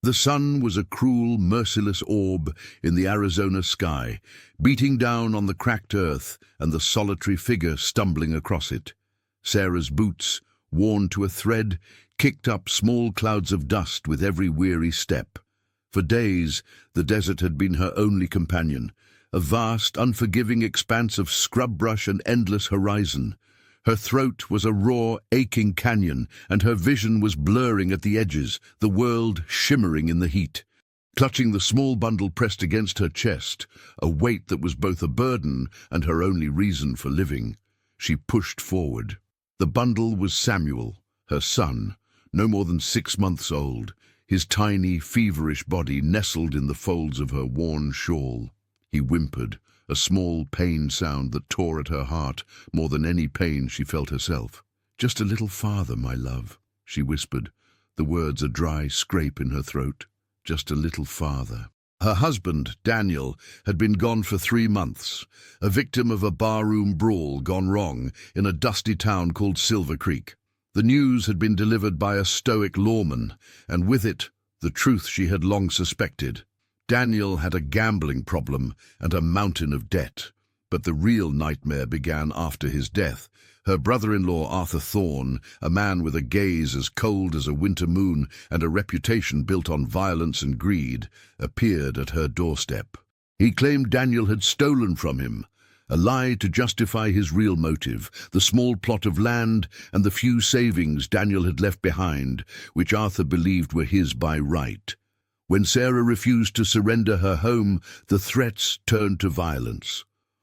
The sun was a cruel, merciless orb in the Arizona sky, beating down on the cracked earth and the solitary figure stumbling across it. Sarah's boots, worn to a thread, kicked up small clouds of dust with every weary step. For days, the desert had been her only companion, a vast, unforgiving expanse of scrub brush and endless horizon. Her throat was a raw, aching canyon, and her vision was blurring at the edges, the world shimmering in the heat. Clutching the small bundle pressed against her chest, a weight that was both a burden and her only reason for living, she pushed forward. The bundle was Samuel, her son, no more than 6 months old, his tiny, feverish body nestled in the folds of her worn shawl. He whimpered, a small pain sound that tore at her heart more than any pain she felt herself. "Just a little farther, my love," she whispered, the words a dry scrape in her throat. Just a little farther. Her husband, Daniel, had been gone for 3 months, a victim of a barroom brawl gone wrong in a dusty town called Silver Creek. The news had been delivered by a stoic lawman, and with it, the truth she had long suspected. Daniel had a gambling problem and a mountain of debt. But the real nightmare began after his death. Her brother-in-law, Arthur Thorne, a man with a gaze as cold as a winter moon and a reputation built on violence and greed, appeared at her doorstep. He claimed Daniel had stolen from him, a lie to justify his real motive, the small plot of land and the few savings Daniel had left behind, which Arthur believed were his by right. When Sarah refused to surrender her home, the threats turned to violence.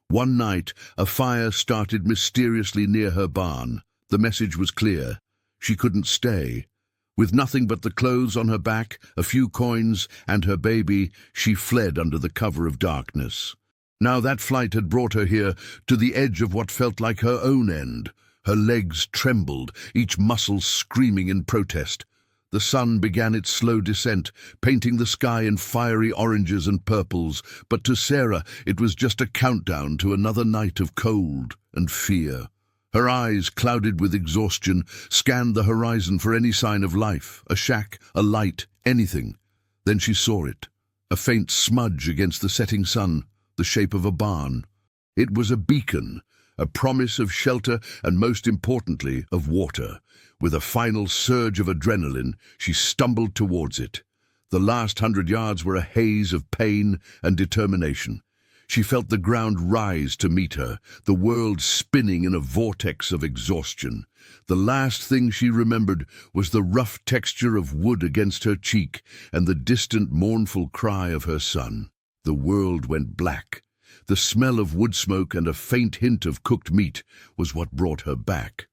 One night, a fire started mysteriously near her barn. The message was clear. She couldn't stay. With nothing but the clothes on her back, a few coins, and her baby, she fled under the cover of darkness. Now that flight had brought her here, to the edge of what felt like her own end. Her legs trembled, each muscle screaming in protest. The sun began its slow descent, painting the sky in fiery oranges and purples, but to Sarah it was just a countdown to another night of cold and fear. Her eyes, clouded with exhaustion, scanned the horizon for any sign of life, a shack, a light, anything. Then she saw it, a faint smudge against the setting sun, the shape of a barn. It was a beacon, a promise of shelter and, most importantly, of water. With a final surge of adrenaline, she stumbled towards it. The last 100 yards were a haze of pain and determination. She felt the ground rise to meet her, the world spinning in a vortex of exhaustion. The last thing she remembered was the rough texture of wood against her cheek and the distant, mournful cry of her son. The world went black. The smell of wood smoke and a faint hint of cooked meat was what brought her back.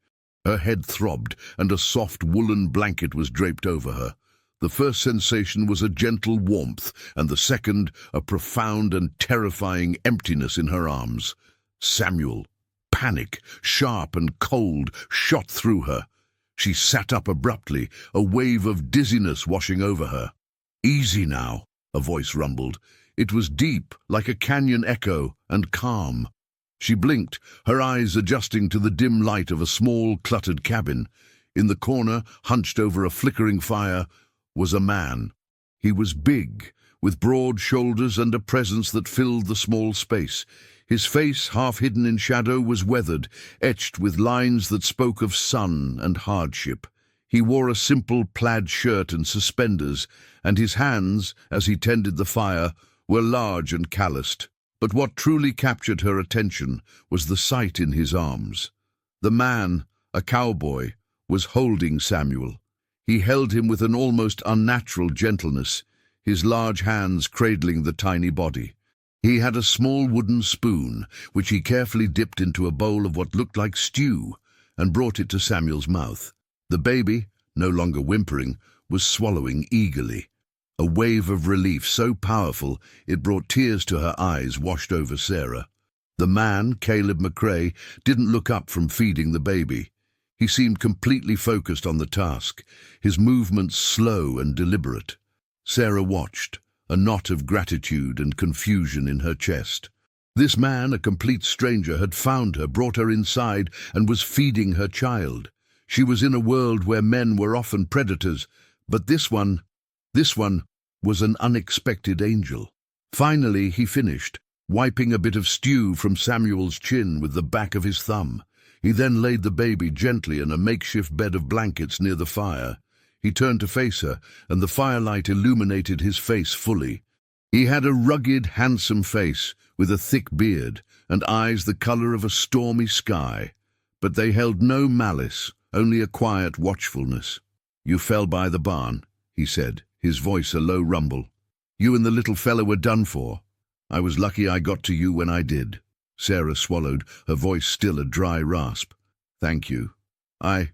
Her head throbbed, and a soft woolen blanket was draped over her. The first sensation was a gentle warmth, and the second, a profound and terrifying emptiness in her arms. Samuel, panic, sharp and cold, shot through her. She sat up abruptly, a wave of dizziness washing over her. "Easy now," a voice rumbled. It was deep, like a canyon echo, and calm. She blinked, her eyes adjusting to the dim light of a small, cluttered cabin. In the corner, hunched over a flickering fire, was a man. He was big, with broad shoulders and a presence that filled the small space. His face, half hidden in shadow, was weathered, etched with lines that spoke of sun and hardship. He wore a simple plaid shirt and suspenders, and his hands, as he tended the fire, were large and calloused. But what truly captured her attention was the sight in his arms. The man, a cowboy, was holding Samuel. He held him with an almost unnatural gentleness, his large hands cradling the tiny body. He had a small wooden spoon, which he carefully dipped into a bowl of what looked like stew, and brought it to Samuel's mouth. The baby, no longer whimpering, was swallowing eagerly. A wave of relief so powerful it brought tears to her eyes washed over Sarah. The man, Caleb McRae, didn't look up from feeding the baby. He seemed completely focused on the task, his movements slow and deliberate. Sarah watched, a knot of gratitude and confusion in her chest. This man, a complete stranger, had found her, brought her inside, and was feeding her child. She was in a world where men were often predators, but this one was an unexpected angel. Finally, he finished, wiping a bit of stew from Samuel's chin with the back of his thumb. He then laid the baby gently in a makeshift bed of blankets near the fire. He turned to face her, and the firelight illuminated his face fully. He had a rugged, handsome face, with a thick beard, and eyes the color of a stormy sky. But they held no malice, only a quiet watchfulness. "You fell by the barn," he said, his voice a low rumble. "You and the little fella were done for. I was lucky I got to you when I did." Sarah swallowed, her voice still a dry rasp. "Thank you. I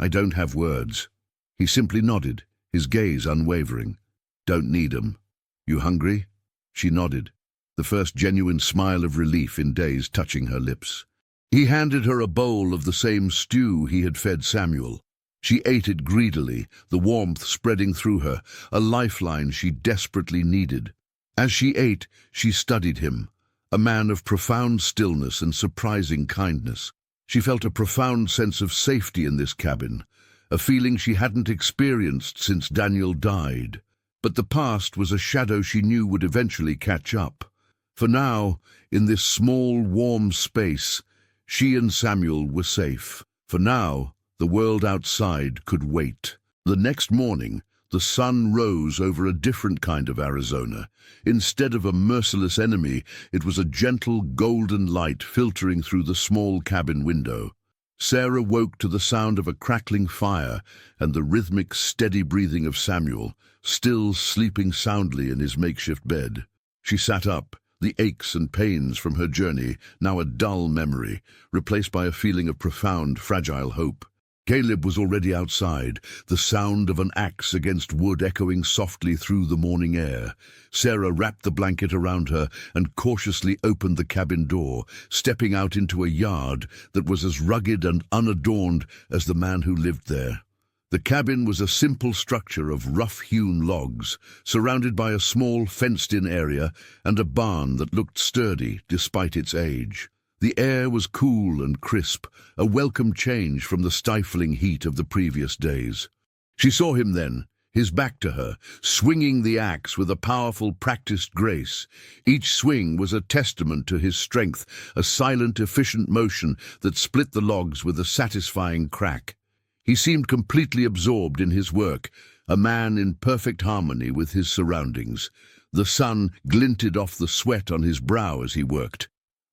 don't have words." He simply nodded, his gaze unwavering. "Don't need 'em. You hungry?" She nodded, the first genuine smile of relief in days touching her lips. He handed her a bowl of the same stew he had fed Samuel. She ate it greedily, the warmth spreading through her, a lifeline she desperately needed. As she ate, she studied him, a man of profound stillness and surprising kindness. She felt a profound sense of safety in this cabin, a feeling she hadn't experienced since Daniel died. But the past was a shadow she knew would eventually catch up. For now, in this small, warm space, she and Samuel were safe. For now, the world outside could wait. The next morning, the sun rose over a different kind of Arizona. Instead of a merciless enemy, it was a gentle golden light filtering through the small cabin window. Sarah woke to the sound of a crackling fire and the rhythmic, steady breathing of Samuel, still sleeping soundly in his makeshift bed. She sat up, the aches and pains from her journey now a dull memory, replaced by a feeling of profound, fragile hope. Caleb was already outside, the sound of an axe against wood echoing softly through the morning air. Sarah wrapped the blanket around her and cautiously opened the cabin door, stepping out into a yard that was as rugged and unadorned as the man who lived there. The cabin was a simple structure of rough-hewn logs, surrounded by a small fenced-in area and a barn that looked sturdy despite its age. The air was cool and crisp, a welcome change from the stifling heat of the previous days. She saw him then, his back to her, swinging the axe with a powerful, practiced grace. Each swing was a testament to his strength, a silent, efficient motion that split the logs with a satisfying crack. He seemed completely absorbed in his work, a man in perfect harmony with his surroundings. The sun glinted off the sweat on his brow as he worked.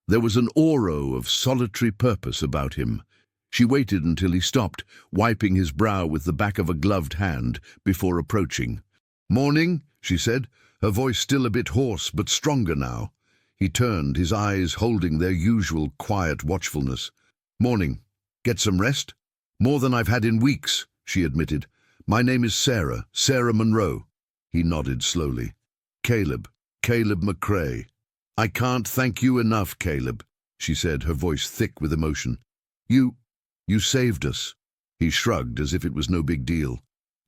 There was an aura of solitary purpose about him. She waited until he stopped, wiping his brow with the back of a gloved hand before approaching. "Morning," she said, her voice still a bit hoarse but stronger now. He turned, his eyes holding their usual quiet watchfulness. "Morning. Get some rest?" "More than I've had in weeks," she admitted. "My name is Sarah Monroe." He nodded slowly. Caleb McCrae." "I can't thank you enough, Caleb," she said, her voice thick with emotion. You saved us." He shrugged as if it was no big deal.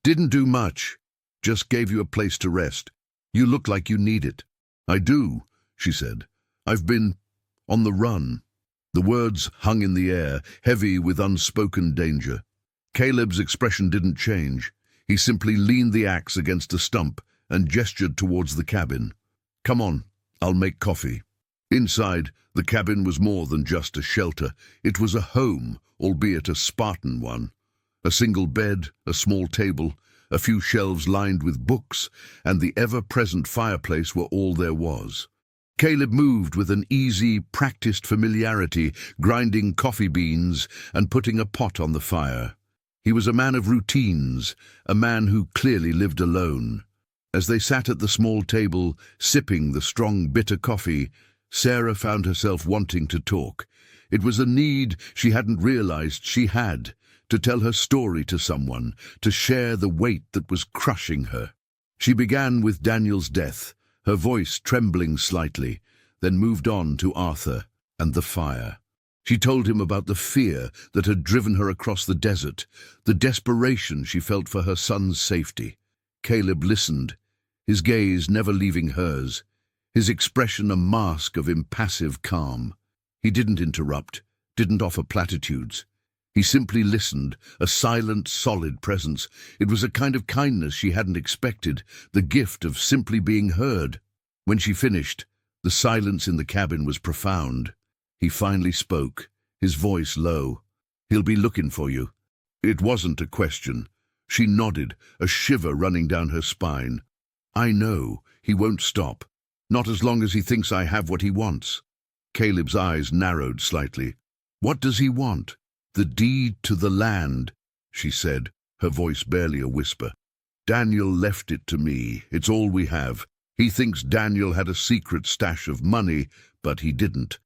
"Didn't do much. Just gave you a place to rest. You look like you need it." "I do," she said. "I've been on the run." The words hung in the air, heavy with unspoken danger. Caleb's expression didn't change. He simply leaned the axe against a stump and gestured towards the cabin. "Come on, I'll make coffee." Inside, the cabin was more than just a shelter. It was a home, albeit a Spartan one. A single bed, a small table, a few shelves lined with books, and the ever-present fireplace were all there was. Caleb moved with an easy, practiced familiarity, grinding coffee beans and putting a pot on the fire. He was a man of routines, a man who clearly lived alone. As they sat at the small table, sipping the strong, bitter coffee, Sarah found herself wanting to talk. It was a need she hadn't realized she had, to tell her story to someone, to share the weight that was crushing her. She began with Daniel's death, her voice trembling slightly, then moved on to Arthur and the fire. She told him about the fear that had driven her across the desert, the desperation she felt for her son's safety. Caleb listened, his gaze never leaving hers, his expression a mask of impassive calm. He didn't interrupt, didn't offer platitudes. He simply listened, a silent, solid presence. It was a kind of kindness she hadn't expected, the gift of simply being heard. When she finished, the silence in the cabin was profound. He finally spoke, his voice low. "He'll be looking for you." It wasn't a question. She nodded, a shiver running down her spine. "I know, he won't stop. Not as long as he thinks I have what he wants." Caleb's eyes narrowed slightly. "What does he want?" "The deed to the land," she said, her voice barely a whisper. "Daniel left it to me. It's all we have. He thinks Daniel had a secret stash of money, but he didn't.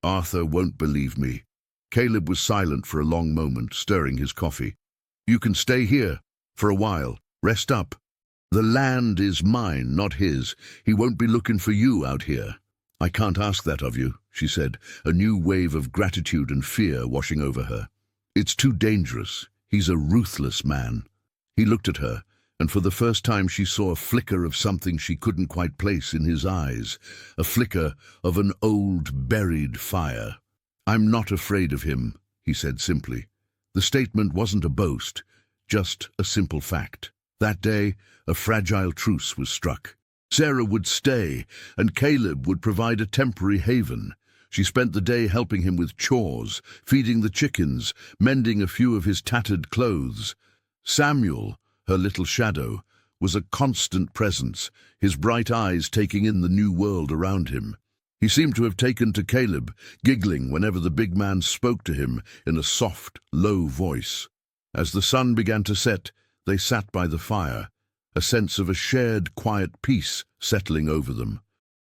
Arthur won't believe me." Caleb was silent for a long moment, stirring his coffee. "You can stay here for a while. Rest up. The land is mine, not his. He won't be looking for you out here." "I can't ask that of you," she said, a new wave of gratitude and fear washing over her. "It's too dangerous. He's a ruthless man." He looked at her, and for the first time she saw a flicker of something she couldn't quite place in his eyes, a flicker of an old, buried fire. "I'm not afraid of him," he said simply. The statement wasn't a boast, just a simple fact. That day, a fragile truce was struck. Sarah would stay, and Caleb would provide a temporary haven. She spent the day helping him with chores, feeding the chickens, mending a few of his tattered clothes. Samuel, her little shadow, was a constant presence, his bright eyes taking in the new world around him. He seemed to have taken to Caleb, giggling whenever the big man spoke to him in a soft, low voice. As the sun began to set, they sat by the fire, a sense of a shared, quiet peace settling over them.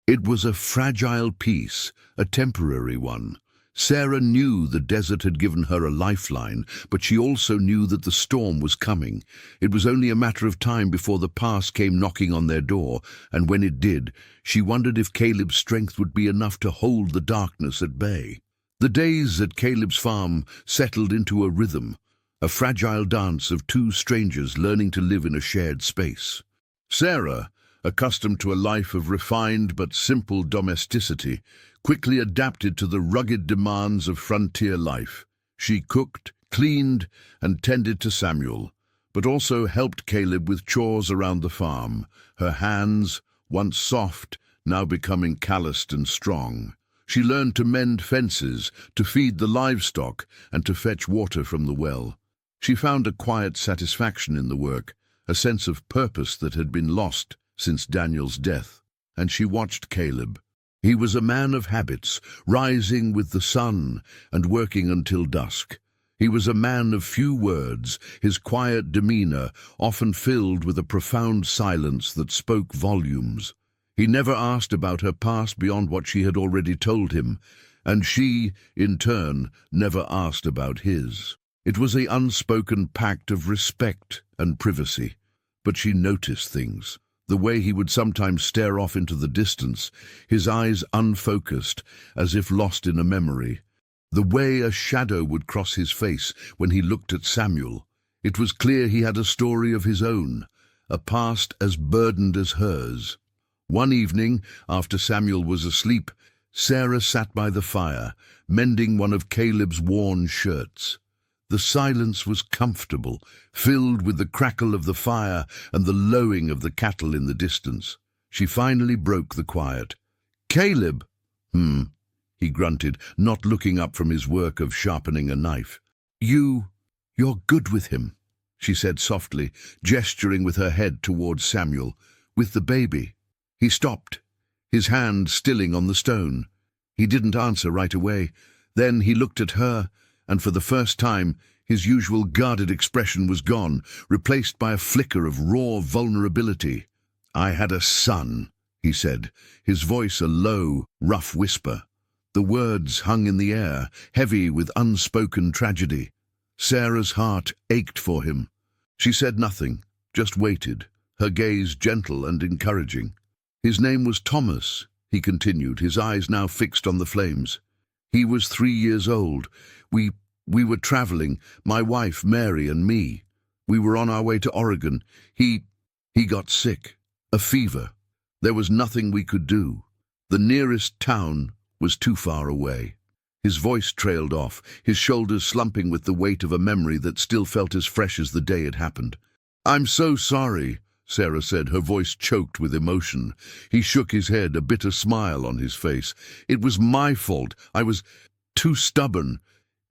It was a fragile peace, a temporary one. Sarah knew the desert had given her a lifeline, but she also knew that the storm was coming. It was only a matter of time before the past came knocking on their door, and when it did, she wondered if Caleb's strength would be enough to hold the darkness at bay. The days at Caleb's farm settled into a rhythm, a fragile dance of two strangers learning to live in a shared space. Sarah, accustomed to a life of refined but simple domesticity, quickly adapted to the rugged demands of frontier life. She cooked, cleaned, and tended to Samuel, but also helped Caleb with chores around the farm, her hands, once soft, now becoming calloused and strong. She learned to mend fences, to feed the livestock, and to fetch water from the well. She found a quiet satisfaction in the work, a sense of purpose that had been lost since Daniel's death. And she watched Caleb. He was a man of habits, rising with the sun and working until dusk. He was a man of few words, his quiet demeanor often filled with a profound silence that spoke volumes. He never asked about her past beyond what she had already told him, and she, in turn, never asked about his. It was an unspoken pact of respect and privacy, but she noticed things. The way he would sometimes stare off into the distance, his eyes unfocused, as if lost in a memory. The way a shadow would cross his face when he looked at Samuel. It was clear he had a story of his own, a past as burdened as hers. One evening, after Samuel was asleep, Sarah sat by the fire, mending one of Caleb's worn shirts. The silence was comfortable, filled with the crackle of the fire and the lowing of the cattle in the distance. She finally broke the quiet. "Caleb!" He grunted, not looking up from his work of sharpening a knife. "You're good with him," she said softly, gesturing with her head towards Samuel. "With the baby." He stopped, his hand stilling on the stone. He didn't answer right away. Then he looked at her, and for the first time, his usual guarded expression was gone, replaced by a flicker of raw vulnerability. "I had a son," he said, his voice a low, rough whisper. The words hung in the air, heavy with unspoken tragedy. Sarah's heart ached for him. She said nothing, just waited, her gaze gentle and encouraging. "His name was Thomas," he continued, his eyes now fixed on the flames. "He was 3 years old. We were traveling, my wife, Mary, and me. We were on our way to Oregon. He got sick, a fever. There was nothing we could do. The nearest town was too far away." His voice trailed off, his shoulders slumping with the weight of a memory that still felt as fresh as the day it happened. "I'm so sorry," Sarah said, her voice choked with emotion. He shook his head, a bitter smile on his face. "It was my fault. I was too stubborn.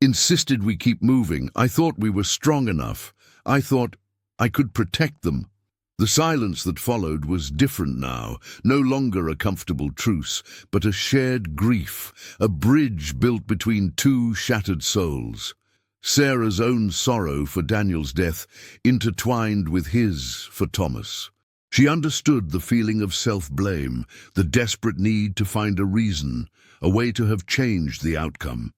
Insisted we keep moving. I thought we were strong enough. I thought I could protect them." The silence that followed was different now, no longer a comfortable truce, but a shared grief, a bridge built between two shattered souls. Sarah's own sorrow for Daniel's death intertwined with his for Thomas. She understood the feeling of self-blame, the desperate need to find a reason, a way to have changed the outcome.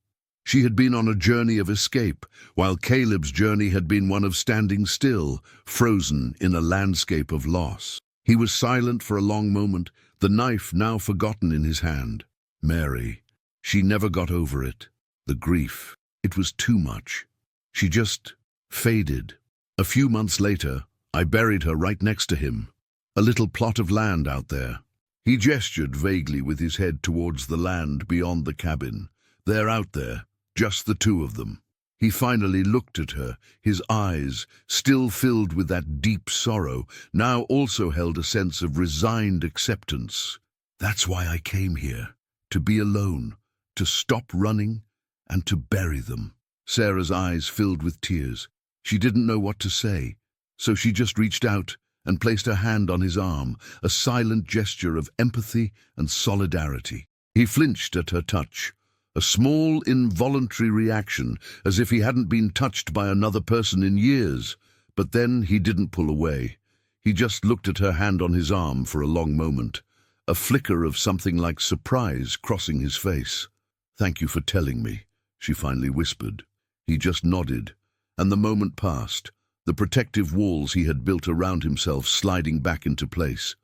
She had been on a journey of escape, while Caleb's journey had been one of standing still, frozen in a landscape of loss. He was silent for a long moment, the knife now forgotten in his hand. Mary. She never got over it. The grief. It was too much. She just faded. A few months later, I buried her right next to him. A little plot of land out there. He gestured vaguely with his head towards the land beyond the cabin. They're out there. Just the two of them. He finally looked at her, his eyes, still filled with that deep sorrow, now also held a sense of resigned acceptance. "That's why I came here, to be alone, to stop running, and to bury them." Sarah's eyes filled with tears. She didn't know what to say, so she just reached out and placed her hand on his arm, a silent gesture of empathy and solidarity. He flinched at her touch. A small, involuntary reaction, as if he hadn't been touched by another person in years. But then he didn't pull away. He just looked at her hand on his arm for a long moment, a flicker of something like surprise crossing his face. "Thank you for telling me," she finally whispered. He just nodded, and the moment passed, the protective walls he had built around himself sliding back into place.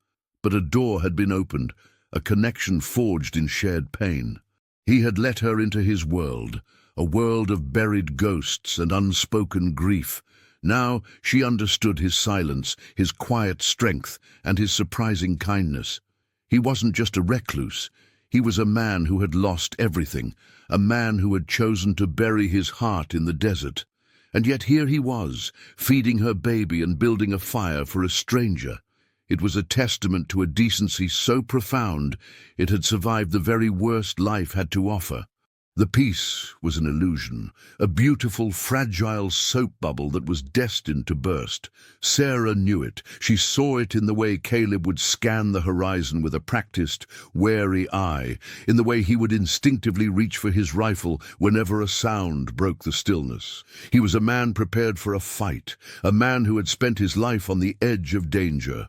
But a door had been opened, a connection forged in shared pain. He had let her into his world, a world of buried ghosts and unspoken grief. Now she understood his silence, his quiet strength, and his surprising kindness. He wasn't just a recluse. He was a man who had lost everything, a man who had chosen to bury his heart in the desert. And yet here he was, feeding her baby and building a fire for a stranger. It was a testament to a decency so profound it had survived the very worst life had to offer. The peace was an illusion, a beautiful, fragile soap bubble that was destined to burst. Sarah knew it. She saw it in the way Caleb would scan the horizon with a practiced, wary eye, in the way he would instinctively reach for his rifle whenever a sound broke the stillness. He was a man prepared for a fight, a man who had spent his life on the edge of danger.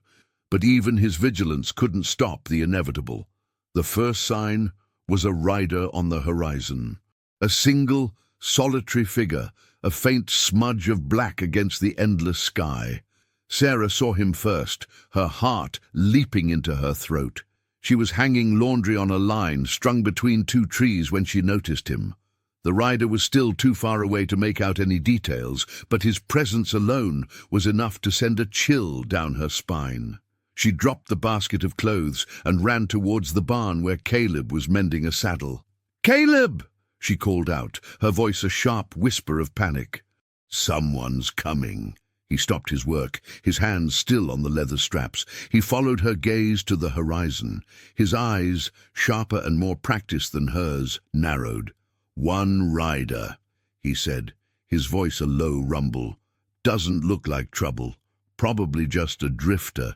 But even his vigilance couldn't stop the inevitable. The first sign was a rider on the horizon. A single, solitary figure, a faint smudge of black against the endless sky. Sarah saw him first, her heart leaping into her throat. She was hanging laundry on a line strung between two trees when she noticed him. The rider was still too far away to make out any details, but his presence alone was enough to send a chill down her spine. She dropped the basket of clothes and ran towards the barn where Caleb was mending a saddle. "Caleb!" she called out, her voice a sharp whisper of panic. "Someone's coming." He stopped his work, his hands still on the leather straps. He followed her gaze to the horizon. His eyes, sharper and more practiced than hers, narrowed. "One rider," he said, his voice a low rumble. "Doesn't look like trouble. Probably just a drifter."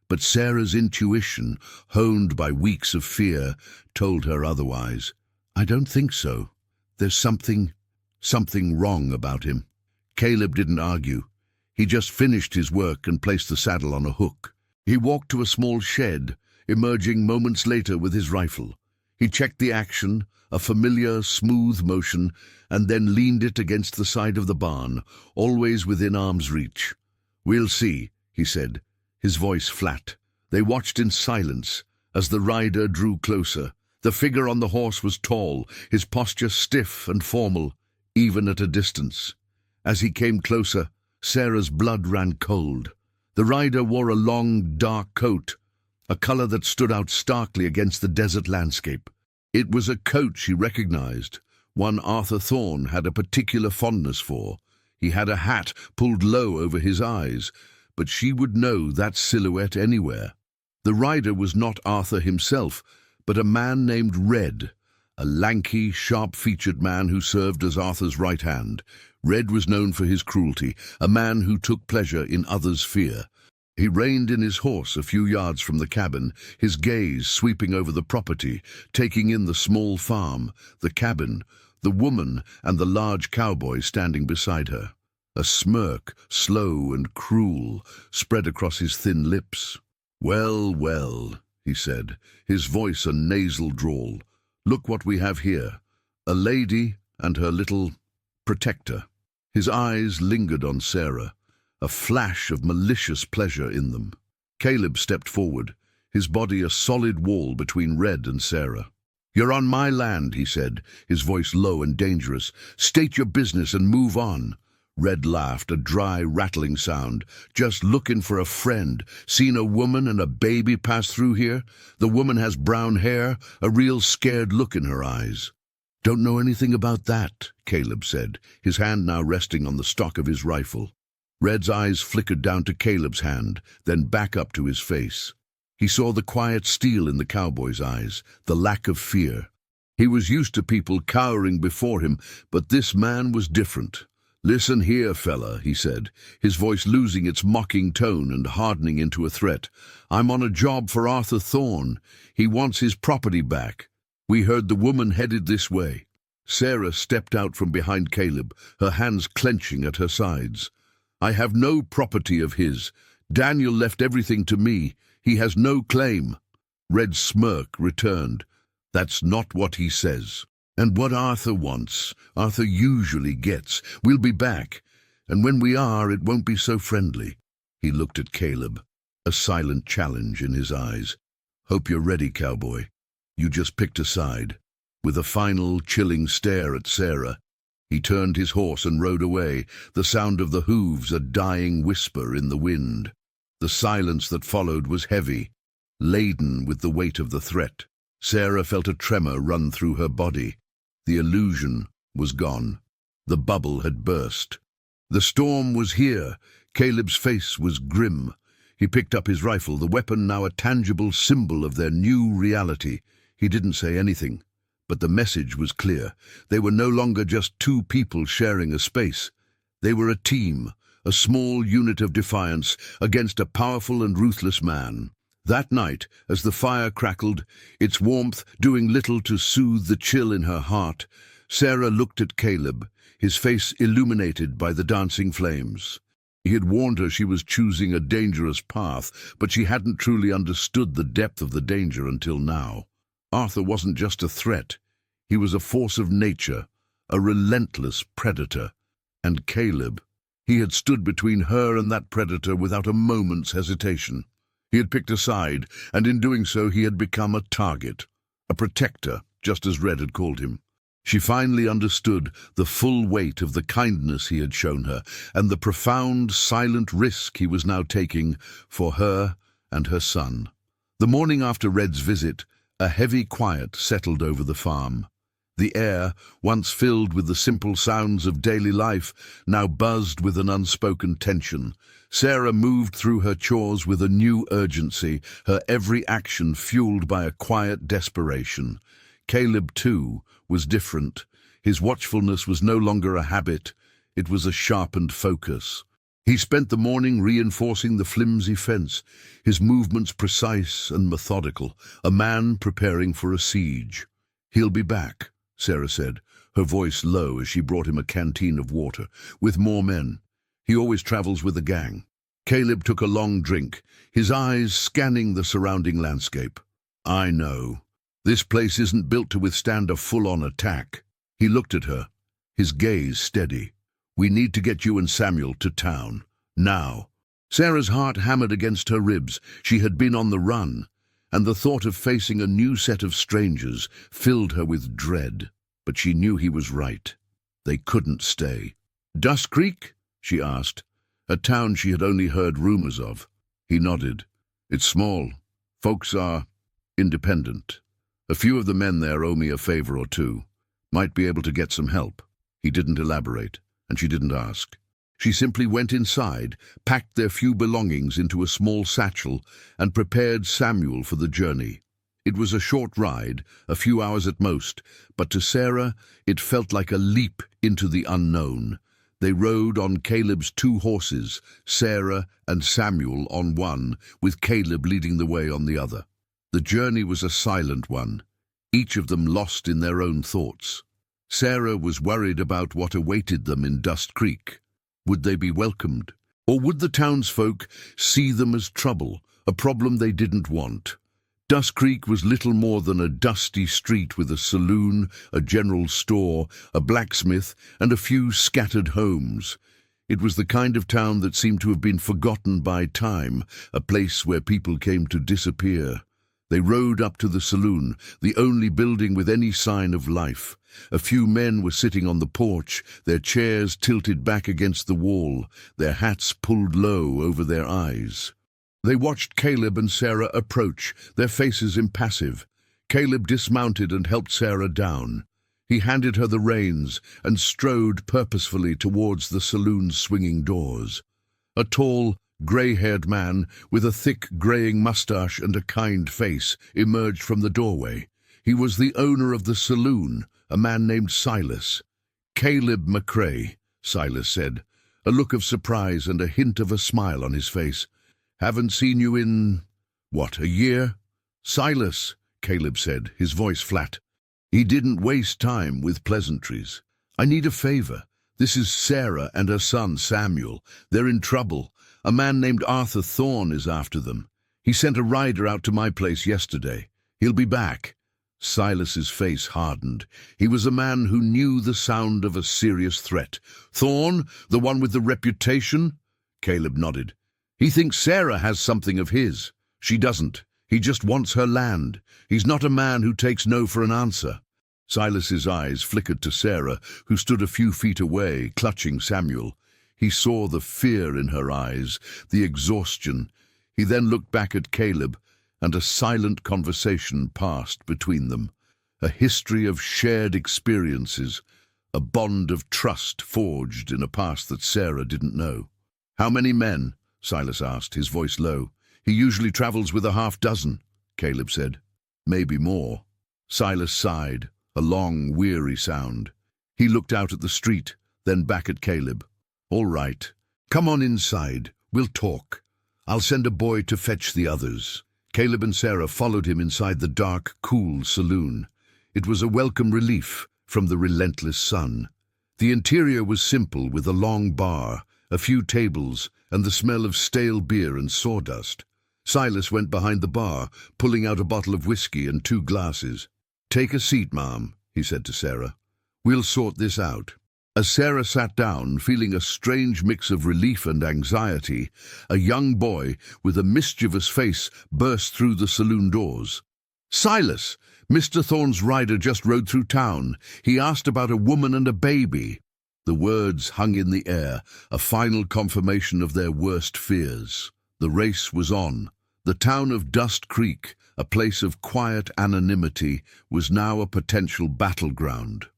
But Sarah's intuition, honed by weeks of fear, told her otherwise. "I don't think so. There's something wrong about him." Caleb didn't argue. He just finished his work and placed the saddle on a hook. He walked to a small shed, emerging moments later with his rifle. He checked the action, a familiar, smooth motion, and then leaned it against the side of the barn, always within arm's reach. "We'll see," he said, his voice flat. They watched in silence as the rider drew closer. The figure on the horse was tall, his posture stiff and formal, even at a distance. As he came closer, Sarah's blood ran cold. The rider wore a long, dark coat, a color that stood out starkly against the desert landscape. It was a coat she recognized, one Arthur Thorne had a particular fondness for. He had a hat pulled low over his eyes, but she would know that silhouette anywhere. The rider was not Arthur himself, but a man named Red, a lanky, sharp-featured man who served as Arthur's right hand. Red was known for his cruelty, a man who took pleasure in others' fear. He reined in his horse a few yards from the cabin, his gaze sweeping over the property, taking in the small farm, the cabin, the woman, and the large cowboy standing beside her. A smirk, slow and cruel, spread across his thin lips. "Well, well," he said, his voice a nasal drawl. "Look what we have here. A lady and her little protector." His eyes lingered on Sarah, a flash of malicious pleasure in them. Caleb stepped forward, his body a solid wall between Red and Sarah. "You're on my land," he said, his voice low and dangerous. "State your business and move on." Red laughed, a dry, rattling sound. "Just looking for a friend. Seen a woman and a baby pass through here? The woman has brown hair, a real scared look in her eyes." "Don't know anything about that," Caleb said, his hand now resting on the stock of his rifle. Red's eyes flickered down to Caleb's hand, then back up to his face. He saw the quiet steel in the cowboy's eyes, the lack of fear. He was used to people cowering before him, but this man was different. "Listen here, fella," he said, his voice losing its mocking tone and hardening into a threat. "I'm on a job for Arthur Thorne. He wants his property back. We heard the woman headed this way." Sarah stepped out from behind Caleb, her hands clenching at her sides. "I have no property of his. Daniel left everything to me. He has no claim." Red's smirk returned. "That's not what he says. And what Arthur wants, Arthur usually gets. We'll be back, and when we are, it won't be so friendly." He looked at Caleb, a silent challenge in his eyes. "Hope you're ready, cowboy. You just picked a side." With a final, chilling stare at Sarah, he turned his horse and rode away, the sound of the hooves a dying whisper in the wind. The silence that followed was heavy, laden with the weight of the threat. Sarah felt a tremor run through her body. The illusion was gone. The bubble had burst. The storm was here. Caleb's face was grim. He picked up his rifle, the weapon now a tangible symbol of their new reality. He didn't say anything, but the message was clear. They were no longer just two people sharing a space. They were a team, a small unit of defiance against a powerful and ruthless man. That night, as the fire crackled, its warmth doing little to soothe the chill in her heart, Sarah looked at Caleb, his face illuminated by the dancing flames. He had warned her she was choosing a dangerous path, but she hadn't truly understood the depth of the danger until now. Arthur wasn't just a threat. He was a force of nature, a relentless predator. And Caleb, he had stood between her and that predator without a moment's hesitation. He had picked a side, and in doing so he had become a target, a protector, just as Red had called him. She finally understood the full weight of the kindness he had shown her, and the profound, silent risk he was now taking for her and her son. The morning after Red's visit, a heavy quiet settled over the farm. The air, once filled with the simple sounds of daily life, now buzzed with an unspoken tension. Sarah moved through her chores with a new urgency, her every action fueled by a quiet desperation. Caleb, too, was different. His watchfulness was no longer a habit, it was a sharpened focus. He spent the morning reinforcing the flimsy fence, his movements precise and methodical, a man preparing for a siege. "He'll be back," Sarah said, her voice low as she brought him a canteen of water, "with more men. He always travels with a gang." Caleb took a long drink, his eyes scanning the surrounding landscape. "I know. This place isn't built to withstand a full-on attack." He looked at her, his gaze steady. "We need to get you and Samuel to town. Now." Sarah's heart hammered against her ribs. She had been on the run, and the thought of facing a new set of strangers filled her with dread. But she knew he was right. They couldn't stay. "Dust Creek?" she asked, a town she had only heard rumors of. He nodded. "It's small. Folks are independent. A few of the men there owe me a favor or two. Might be able to get some help. He didn't elaborate, and she didn't ask. She simply went inside, packed their few belongings into a small satchel, and prepared Samuel for the journey. It was a short ride, a few hours at most, but to Sarah it felt like a leap into the unknown. They rode on Caleb's 2 horses, Sarah and Samuel on one, with Caleb leading the way on the other. The journey was a silent one, each of them lost in their own thoughts. Sarah was worried about what awaited them in Dust Creek. Would they be welcomed? Or would the townsfolk see them as trouble, a problem they didn't want? Dust Creek was little more than a dusty street with a saloon, a general store, a blacksmith, and a few scattered homes. It was the kind of town that seemed to have been forgotten by time, a place where people came to disappear. They rode up to the saloon, the only building with any sign of life. A few men were sitting on the porch, their chairs tilted back against the wall, their hats pulled low over their eyes. They watched Caleb and Sarah approach, their faces impassive. Caleb dismounted and helped Sarah down. He handed her the reins and strode purposefully towards the saloon's swinging doors. A tall, grey-haired man with a thick greying moustache and a kind face emerged from the doorway. He was the owner of the saloon, a man named Silas. "Caleb McCrae," Silas said, a look of surprise and a hint of a smile on his face. "Haven't seen you in, a year?" "Silas," Caleb said, his voice flat. He didn't waste time with pleasantries. "I need a favor. This is Sarah and her son Samuel. They're in trouble. A man named Arthur Thorne is after them. He sent a rider out to my place yesterday. He'll be back." Silas's face hardened. He was a man who knew the sound of a serious threat. "Thorne, the one with the reputation?" Caleb nodded. "He thinks Sarah has something of his. She doesn't. He just wants her land. He's not a man who takes no for an answer." Silas's eyes flickered to Sarah, who stood a few feet away, clutching Samuel. He saw the fear in her eyes, the exhaustion. He then looked back at Caleb, and a silent conversation passed between them. A history of shared experiences, a bond of trust forged in a past that Sarah didn't know. "How many men?" Silas asked, his voice low. "He usually travels with a half-dozen," Caleb said. "Maybe more." Silas sighed, a long, weary sound. He looked out at the street, then back at Caleb. "All right. Come on inside. We'll talk. I'll send a boy to fetch the others." Caleb and Sarah followed him inside the dark, cool saloon. It was a welcome relief from the relentless sun. The interior was simple, with a long bar, a few tables, and the smell of stale beer and sawdust. Silas went behind the bar, pulling out a bottle of whiskey and 2 glasses. "Take a seat, ma'am," he said to Sarah. "We'll sort this out." As Sarah sat down, feeling a strange mix of relief and anxiety, a young boy with a mischievous face burst through the saloon doors. "Silas, Mr. Thorne's rider just rode through town. He asked about a woman and a baby." The words hung in the air, a final confirmation of their worst fears. The race was on. The town of Dust Creek, a place of quiet anonymity, was now a potential battleground.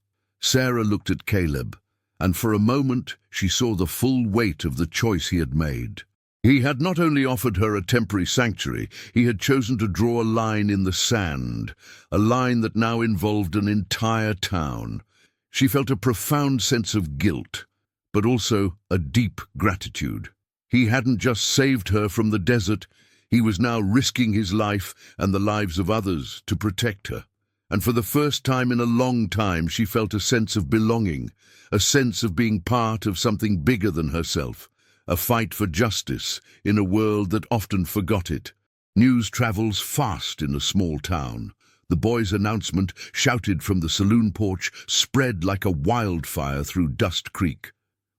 Sarah looked at Caleb, and for a moment she saw the full weight of the choice he had made. He had not only offered her a temporary sanctuary, he had chosen to draw a line in the sand, a line that now involved an entire town. She felt a profound sense of guilt, but also a deep gratitude. He hadn't just saved her from the desert, he was now risking his life and the lives of others to protect her. And for the first time in a long time she felt a sense of belonging, a sense of being part of something bigger than herself, a fight for justice in a world that often forgot it. News travels fast in a small town. The boy's announcement, shouted from the saloon porch, spread like a wildfire through Dust Creek.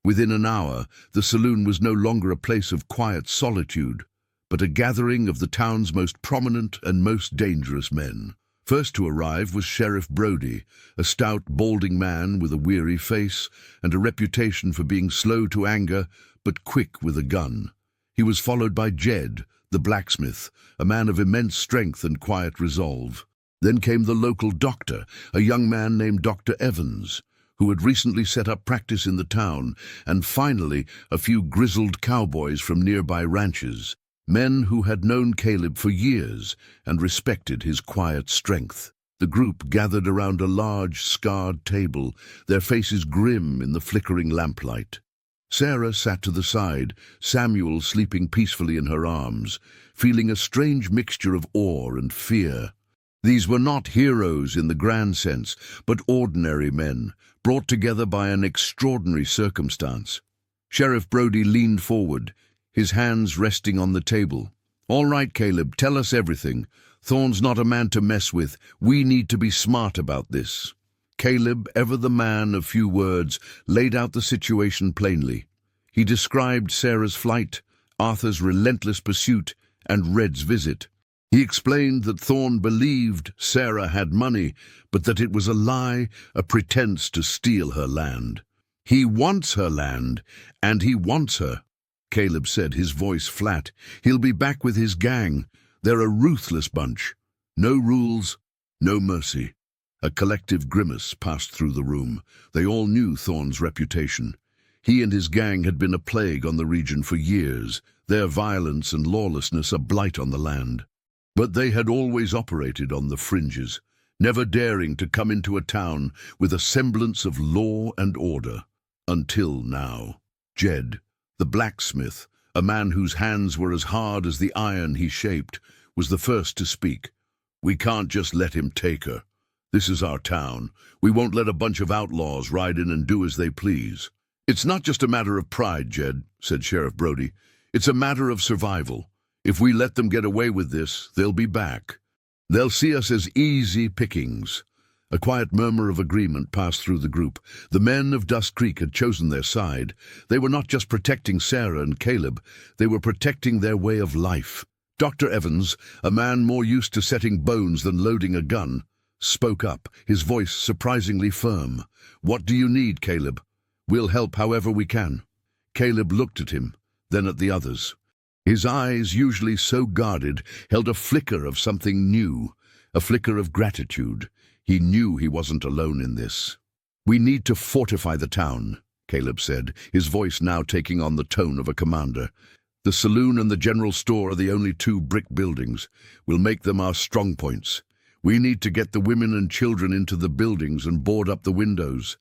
Within an hour, the saloon was no longer a place of quiet solitude, but a gathering of the town's most prominent and most dangerous men. First to arrive was Sheriff Brody, a stout, balding man with a weary face and a reputation for being slow to anger but quick with a gun. He was followed by Jed, the blacksmith, a man of immense strength and quiet resolve. Then came the local doctor, a young man named Dr. Evans, who had recently set up practice in the town, and finally a few grizzled cowboys from nearby ranches, men who had known Caleb for years and respected his quiet strength. The group gathered around a large, scarred table, their faces grim in the flickering lamplight. Sarah sat to the side, Samuel sleeping peacefully in her arms, feeling a strange mixture of awe and fear. These were not heroes in the grand sense, but ordinary men, brought together by an extraordinary circumstance. Sheriff Brody leaned forward, his hands resting on the table. "All right, Caleb, tell us everything. Thorne's not a man to mess with. We need to be smart about this." Caleb, ever the man of few words, laid out the situation plainly. He described Sarah's flight, Arthur's relentless pursuit, and Red's visit. He explained that Thorne believed Sarah had money, but that it was a lie, a pretense to steal her land. "He wants her land, and he wants her," Caleb said, his voice flat. "He'll be back with his gang. They're a ruthless bunch. No rules, no mercy." A collective grimace passed through the room. They all knew Thorne's reputation. He and his gang had been a plague on the region for years, their violence and lawlessness a blight on the land. But they had always operated on the fringes, never daring to come into a town with a semblance of law and order. Until now. Jed, the blacksmith, a man whose hands were as hard as the iron he shaped, was the first to speak. "We can't just let him take her. This is our town. We won't let a bunch of outlaws ride in and do as they please." "It's not just a matter of pride, Jed," said Sheriff Brody. "It's a matter of survival. If we let them get away with this, they'll be back. They'll see us as easy pickings." A quiet murmur of agreement passed through the group. The men of Dust Creek had chosen their side. They were not just protecting Sarah and Caleb, they were protecting their way of life. Dr. Evans, a man more used to setting bones than loading a gun, spoke up, his voice surprisingly firm. "What do you need, Caleb? We'll help however we can." Caleb looked at him, then at the others. His eyes, usually so guarded, held a flicker of something new, a flicker of gratitude. He knew he wasn't alone in this. "We need to fortify the town," Caleb said, his voice now taking on the tone of a commander. "The saloon and the general store are the only two brick buildings. We'll make them our strong points. We need to get the women and children into the buildings and board up the windows.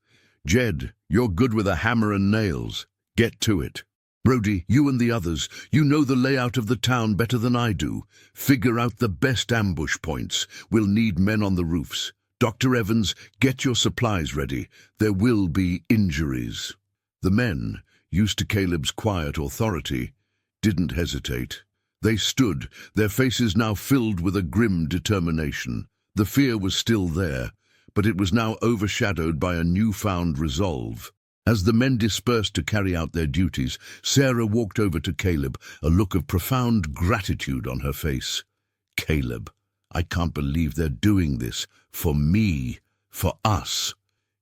Jed, you're good with a hammer and nails. Get to it. Brody, you and the others, you know the layout of the town better than I do. Figure out the best ambush points. We'll need men on the roofs. Dr. Evans, get your supplies ready. There will be injuries." The men, used to Caleb's quiet authority, didn't hesitate. They stood, their faces now filled with a grim determination. The fear was still there, but it was now overshadowed by a newfound resolve. As the men dispersed to carry out their duties, Sarah walked over to Caleb, a look of profound gratitude on her face. "Caleb, I can't believe they're doing this. For me. For us."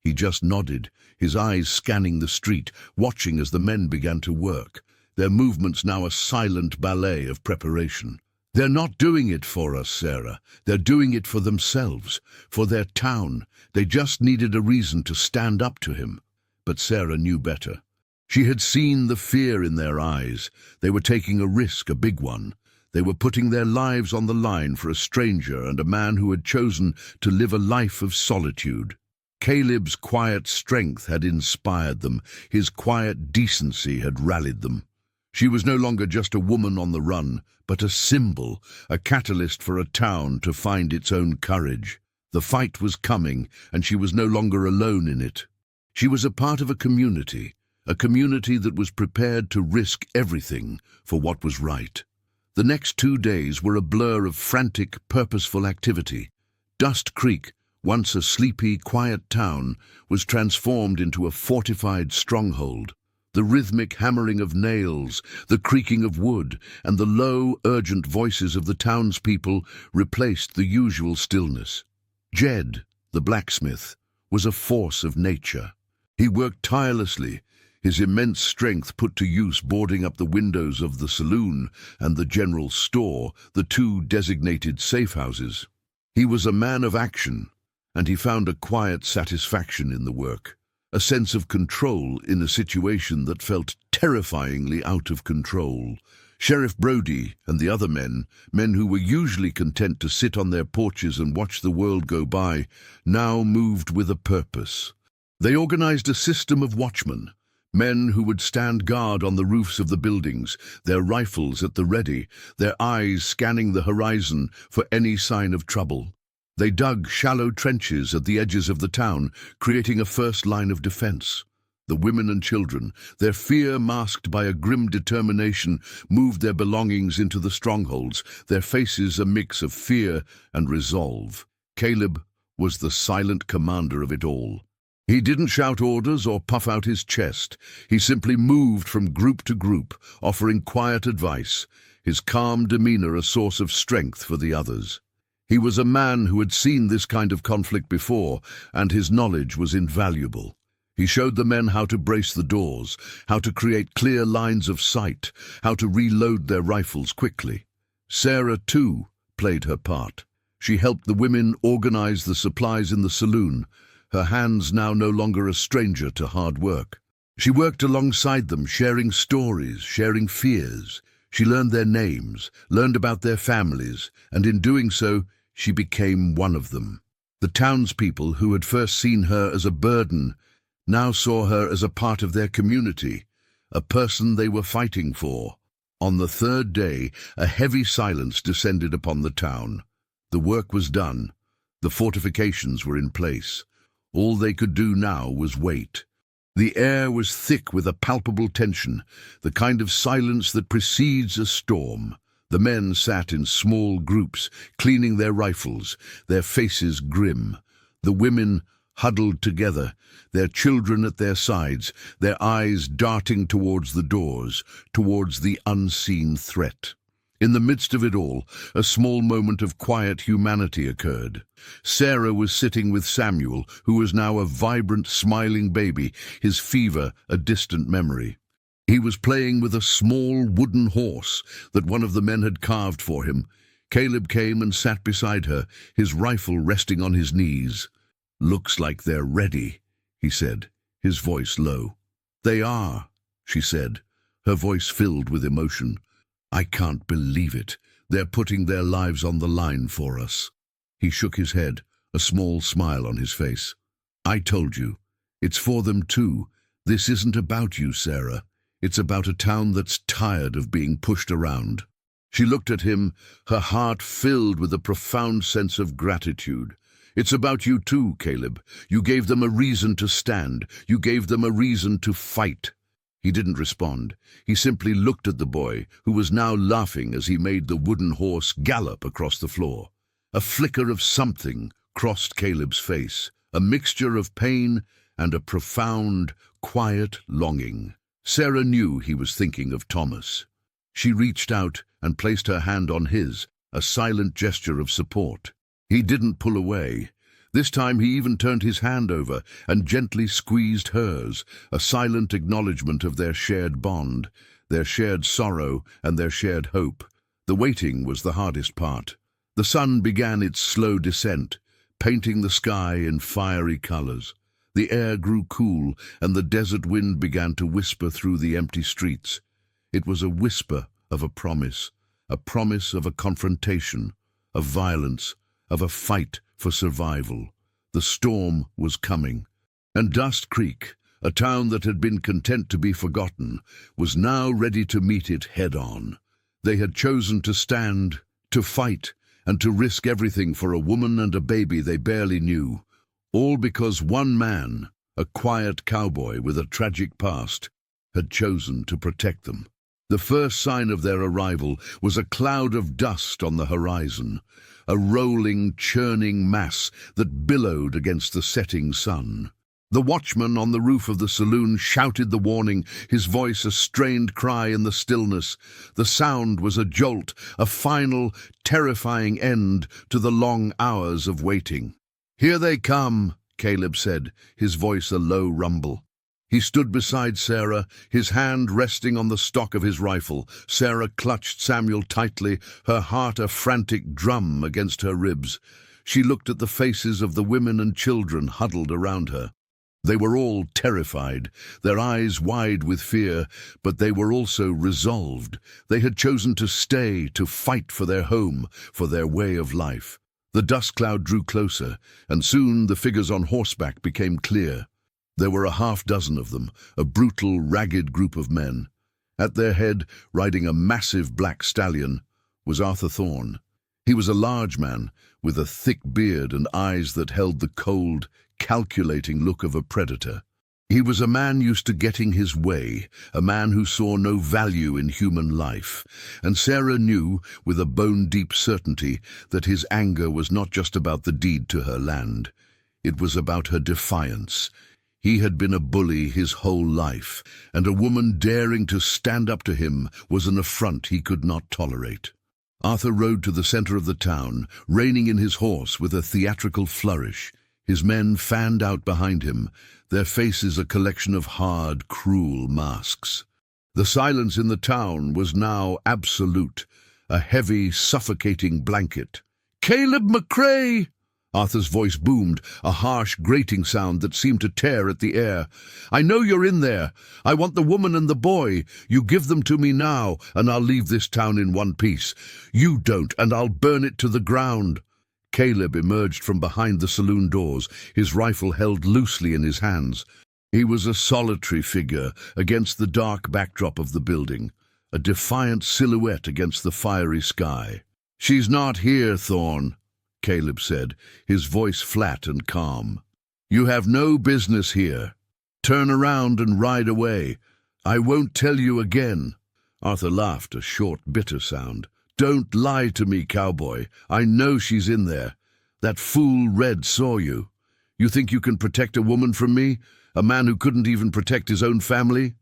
He just nodded, his eyes scanning the street, watching as the men began to work, their movements now a silent ballet of preparation. "They're not doing it for us, Sarah. They're doing it for themselves, for their town. They just needed a reason to stand up to him." But Sarah knew better. She had seen the fear in their eyes. They were taking a risk, a big one. They were putting their lives on the line for a stranger and a man who had chosen to live a life of solitude. Caleb's quiet strength had inspired them. His quiet decency had rallied them. She was no longer just a woman on the run, but a symbol, a catalyst for a town to find its own courage. The fight was coming, and she was no longer alone in it. She was a part of a community that was prepared to risk everything for what was right. The next 2 days were a blur of frantic, purposeful activity. Dust Creek, once a sleepy, quiet town, was transformed into a fortified stronghold. The rhythmic hammering of nails, the creaking of wood, and the low, urgent voices of the townspeople replaced the usual stillness. Jed, the blacksmith, was a force of nature. He worked tirelessly, his immense strength put to use boarding up the windows of the saloon and the general store, the two designated safe houses. He was a man of action, and he found a quiet satisfaction in the work, a sense of control in a situation that felt terrifyingly out of control. Sheriff Brody and the other men who were usually content to sit on their porches and watch the world go by, now moved with a purpose. They organized a system of watchmen, men who would stand guard on the roofs of the buildings, their rifles at the ready, their eyes scanning the horizon for any sign of trouble. They dug shallow trenches at the edges of the town, creating a first line of defense. The women and children, their fear masked by a grim determination, moved their belongings into the strongholds, their faces a mix of fear and resolve. Caleb was the silent commander of it all. He didn't shout orders or puff out his chest. He simply moved from group to group, offering quiet advice, his calm demeanor a source of strength for the others. He was a man who had seen this kind of conflict before, and his knowledge was invaluable. He showed the men how to brace the doors, how to create clear lines of sight, how to reload their rifles quickly. Sarah, too, played her part. She helped the women organize the supplies in the saloon, her hands now no longer a stranger to hard work. She worked alongside them, sharing stories, sharing fears. She learned their names, learned about their families, and in doing so, she became one of them. The townspeople who had first seen her as a burden now saw her as a part of their community, a person they were fighting for. On the third day, a heavy silence descended upon the town. The work was done. The fortifications were in place. All they could do now was wait. The air was thick with a palpable tension, the kind of silence that precedes a storm. The men sat in small groups, cleaning their rifles, their faces grim. The women huddled together, their children at their sides, their eyes darting towards the doors, towards the unseen threat. In the midst of it all, a small moment of quiet humanity occurred. Sarah was sitting with Samuel, who was now a vibrant, smiling baby, his fever a distant memory. He was playing with a small wooden horse that one of the men had carved for him. Caleb came and sat beside her, his rifle resting on his knees. "Looks like they're ready," he said, his voice low. "They are," she said, her voice filled with emotion. "I can't believe it. They're putting their lives on the line for us." He shook his head, a small smile on his face. "I told you. It's for them too. This isn't about you, Sarah. It's about a town that's tired of being pushed around." She looked at him, her heart filled with a profound sense of gratitude. "It's about you too, Caleb. You gave them a reason to stand. You gave them a reason to fight." He didn't respond. He simply looked at the boy, who was now laughing as he made the wooden horse gallop across the floor. A flicker of something crossed Caleb's face, a mixture of pain and a profound, quiet longing. Sarah knew he was thinking of Thomas. She reached out and placed her hand on his, a silent gesture of support. He didn't pull away. This time he even turned his hand over and gently squeezed hers, a silent acknowledgement of their shared bond, their shared sorrow and their shared hope. The waiting was the hardest part. The sun began its slow descent, painting the sky in fiery colors. The air grew cool, and the desert wind began to whisper through the empty streets. It was a whisper of a promise of a confrontation, of violence, of a fight for survival. The storm was coming, and Dust Creek, a town that had been content to be forgotten, was now ready to meet it head-on. They had chosen to stand, to fight, and to risk everything for a woman and a baby they barely knew. All because one man, a quiet cowboy with a tragic past, had chosen to protect them. The first sign of their arrival was a cloud of dust on the horizon, a rolling, churning mass that billowed against the setting sun. The watchman on the roof of the saloon shouted the warning, his voice a strained cry in the stillness. The sound was a jolt, a final, terrifying end to the long hours of waiting. "Here they come," Caleb said, his voice a low rumble. He stood beside Sarah, his hand resting on the stock of his rifle. Sarah clutched Samuel tightly, her heart a frantic drum against her ribs. She looked at the faces of the women and children huddled around her. They were all terrified, their eyes wide with fear, but they were also resolved. They had chosen to stay, to fight for their home, for their way of life. The dust cloud drew closer, and soon the figures on horseback became clear. There were a half-dozen of them, a brutal, ragged group of men. At their head, riding a massive black stallion, was Arthur Thorne. He was a large man, with a thick beard and eyes that held the cold, calculating look of a predator. He was a man used to getting his way, a man who saw no value in human life, and Sarah knew, with a bone-deep certainty, that his anger was not just about the deed to her land. It was about her defiance. He had been a bully his whole life, and a woman daring to stand up to him was an affront he could not tolerate. Arthur rode to the center of the town, reining in his horse with a theatrical flourish. His men fanned out behind him, their faces a collection of hard, cruel masks. The silence in the town was now absolute, a heavy, suffocating blanket. "Caleb McCrae!" Arthur's voice boomed, a harsh, grating sound that seemed to tear at the air. "I know you're in there. I want the woman and the boy. You give them to me now, and I'll leave this town in one piece. You don't, and I'll burn it to the ground." Caleb emerged from behind the saloon doors, his rifle held loosely in his hands. He was a solitary figure against the dark backdrop of the building, a defiant silhouette against the fiery sky. "She's not here, Thorne," Caleb said, his voice flat and calm. "You have no business here. Turn around and ride away. I won't tell you again." Arthur laughed, a short, bitter sound. "Don't lie to me, Cowboy. I know she's in there. That fool Red saw you. You think you can protect a woman from me? A man who couldn't even protect his own family?"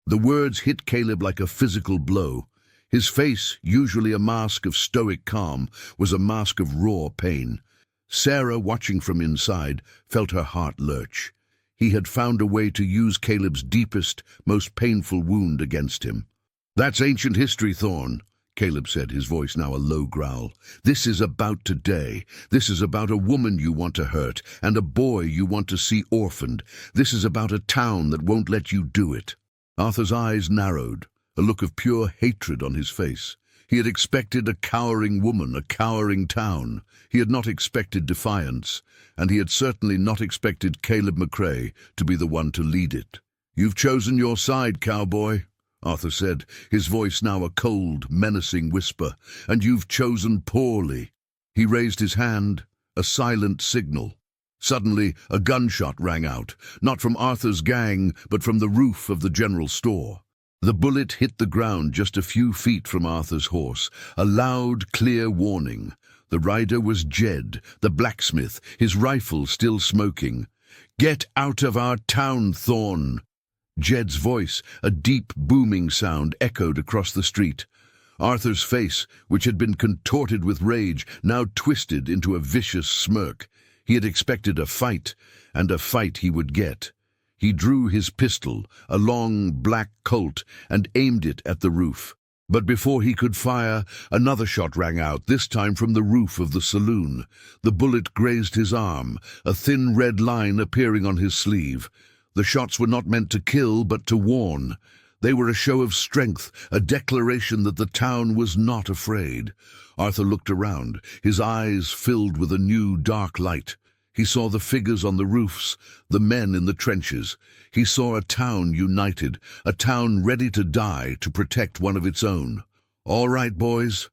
The words hit Caleb like a physical blow. His face, usually a mask of stoic calm, was a mask of raw pain. Sarah, watching from inside, felt her heart lurch. He had found a way to use Caleb's deepest, most painful wound against him. "That's ancient history, Thorne," Caleb said, his voice now a low growl. "This is about today. This is about a woman you want to hurt, and a boy you want to see orphaned. This is about a town that won't let you do it." Arthur's eyes narrowed, a look of pure hatred on his face. He had expected a cowering woman, a cowering town. He had not expected defiance, and he had certainly not expected Caleb McCrae to be the one to lead it. "You've chosen your side, Cowboy," Arthur said, his voice now a cold, menacing whisper, "and you've chosen poorly." He raised his hand, a silent signal. Suddenly, a gunshot rang out, not from Arthur's gang, but from the roof of the general store. The bullet hit the ground just a few feet from Arthur's horse, a loud, clear warning. The rider was Jed, the blacksmith, his rifle still smoking. "Get out of our town, Thorne!" Jed's voice, a deep, booming sound, echoed across the street. Arthur's face, which had been contorted with rage, now twisted into a vicious smirk. He had expected a fight, and a fight he would get. He drew his pistol, a long, black Colt, and aimed it at the roof. But before he could fire, another shot rang out, this time from the roof of the saloon. The bullet grazed his arm, a thin red line appearing on his sleeve. The shots were not meant to kill, but to warn. They were a show of strength, a declaration that the town was not afraid. Arthur looked around, his eyes filled with a new dark light. He saw the figures on the roofs, the men in the trenches. He saw a town united, a town ready to die to protect one of its own. "All right, boys,"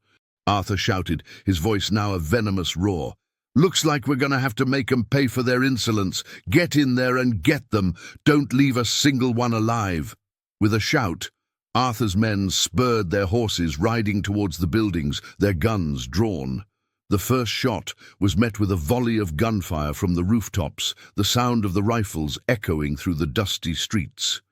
Arthur shouted, his voice now a venomous roar. "Looks like we're going to have to make 'em pay for their insolence. Get in there and get them. Don't leave a single one alive." With a shout, Arthur's men spurred their horses, riding towards the buildings, their guns drawn. The first shot was met with a volley of gunfire from the rooftops, the sound of the rifles echoing through the dusty streets.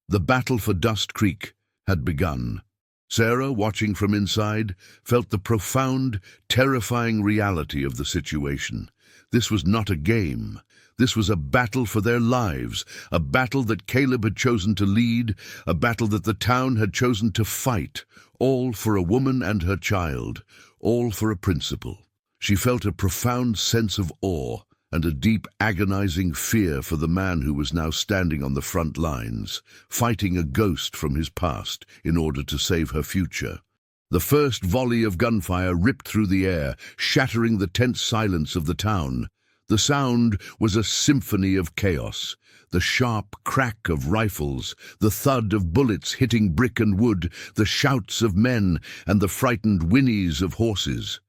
The battle for Dust Creek had begun. Sarah, watching from inside, felt the profound, terrifying reality of the situation. This was not a game. This was a battle for their lives, a battle that Caleb had chosen to lead, a battle that the town had chosen to fight, all for a woman and her child, all for a principle. She felt a profound sense of awe and a deep, agonizing fear for the man who was now standing on the front lines, fighting a ghost from his past in order to save her future. The first volley of gunfire ripped through the air, shattering the tense silence of the town. The sound was a symphony of chaos. The sharp crack of rifles, the thud of bullets hitting brick and wood, the shouts of men, and the frightened whinnies of horses.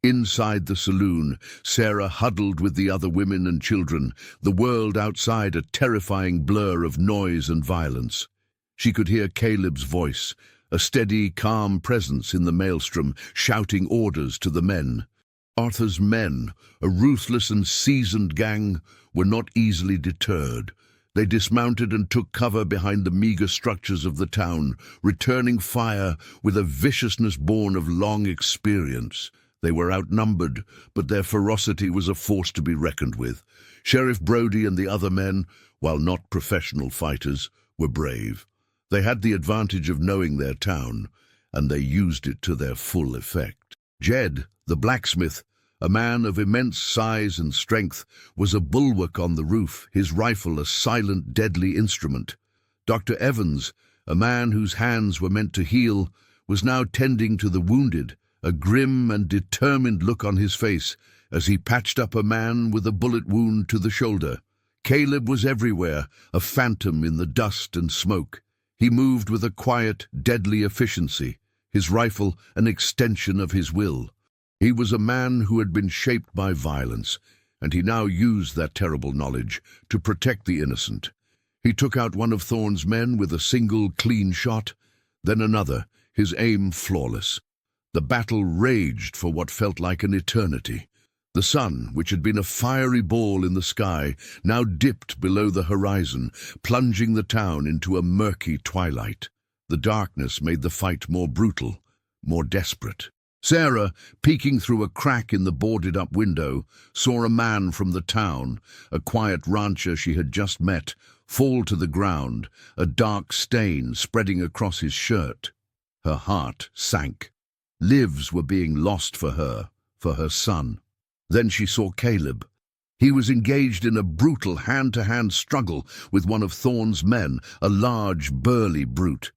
Inside the saloon, Sarah huddled with the other women and children, the world outside a terrifying blur of noise and violence. She could hear Caleb's voice, a steady, calm presence in the maelstrom, shouting orders to the men. Arthur's men, a ruthless and seasoned gang, were not easily deterred. They dismounted and took cover behind the meager structures of the town, returning fire with a viciousness born of long experience. They were outnumbered, but their ferocity was a force to be reckoned with. Sheriff Brody and the other men, while not professional fighters, were brave. They had the advantage of knowing their town, and they used it to their full effect. Jed, the blacksmith, a man of immense size and strength, was a bulwark on the roof, his rifle a silent, deadly instrument. Dr. Evans, a man whose hands were meant to heal, was now tending to the wounded, a grim and determined look on his face as he patched up a man with a bullet wound to the shoulder. Caleb was everywhere, a phantom in the dust and smoke. He moved with a quiet, deadly efficiency, his rifle an extension of his will. He was a man who had been shaped by violence, and he now used that terrible knowledge to protect the innocent. He took out one of Thorne's men with a single clean shot, then another, his aim flawless. The battle raged for what felt like an eternity. The sun, which had been a fiery ball in the sky, now dipped below the horizon, plunging the town into a murky twilight. The darkness made the fight more brutal, more desperate. Sarah, peeking through a crack in the boarded-up window, saw a man from the town, a quiet rancher she had just met, fall to the ground, a dark stain spreading across his shirt. Her heart sank. Lives were being lost for her son. Then she saw Caleb. He was engaged in a brutal hand-to-hand struggle with one of Thorne's men, a large, burly brute.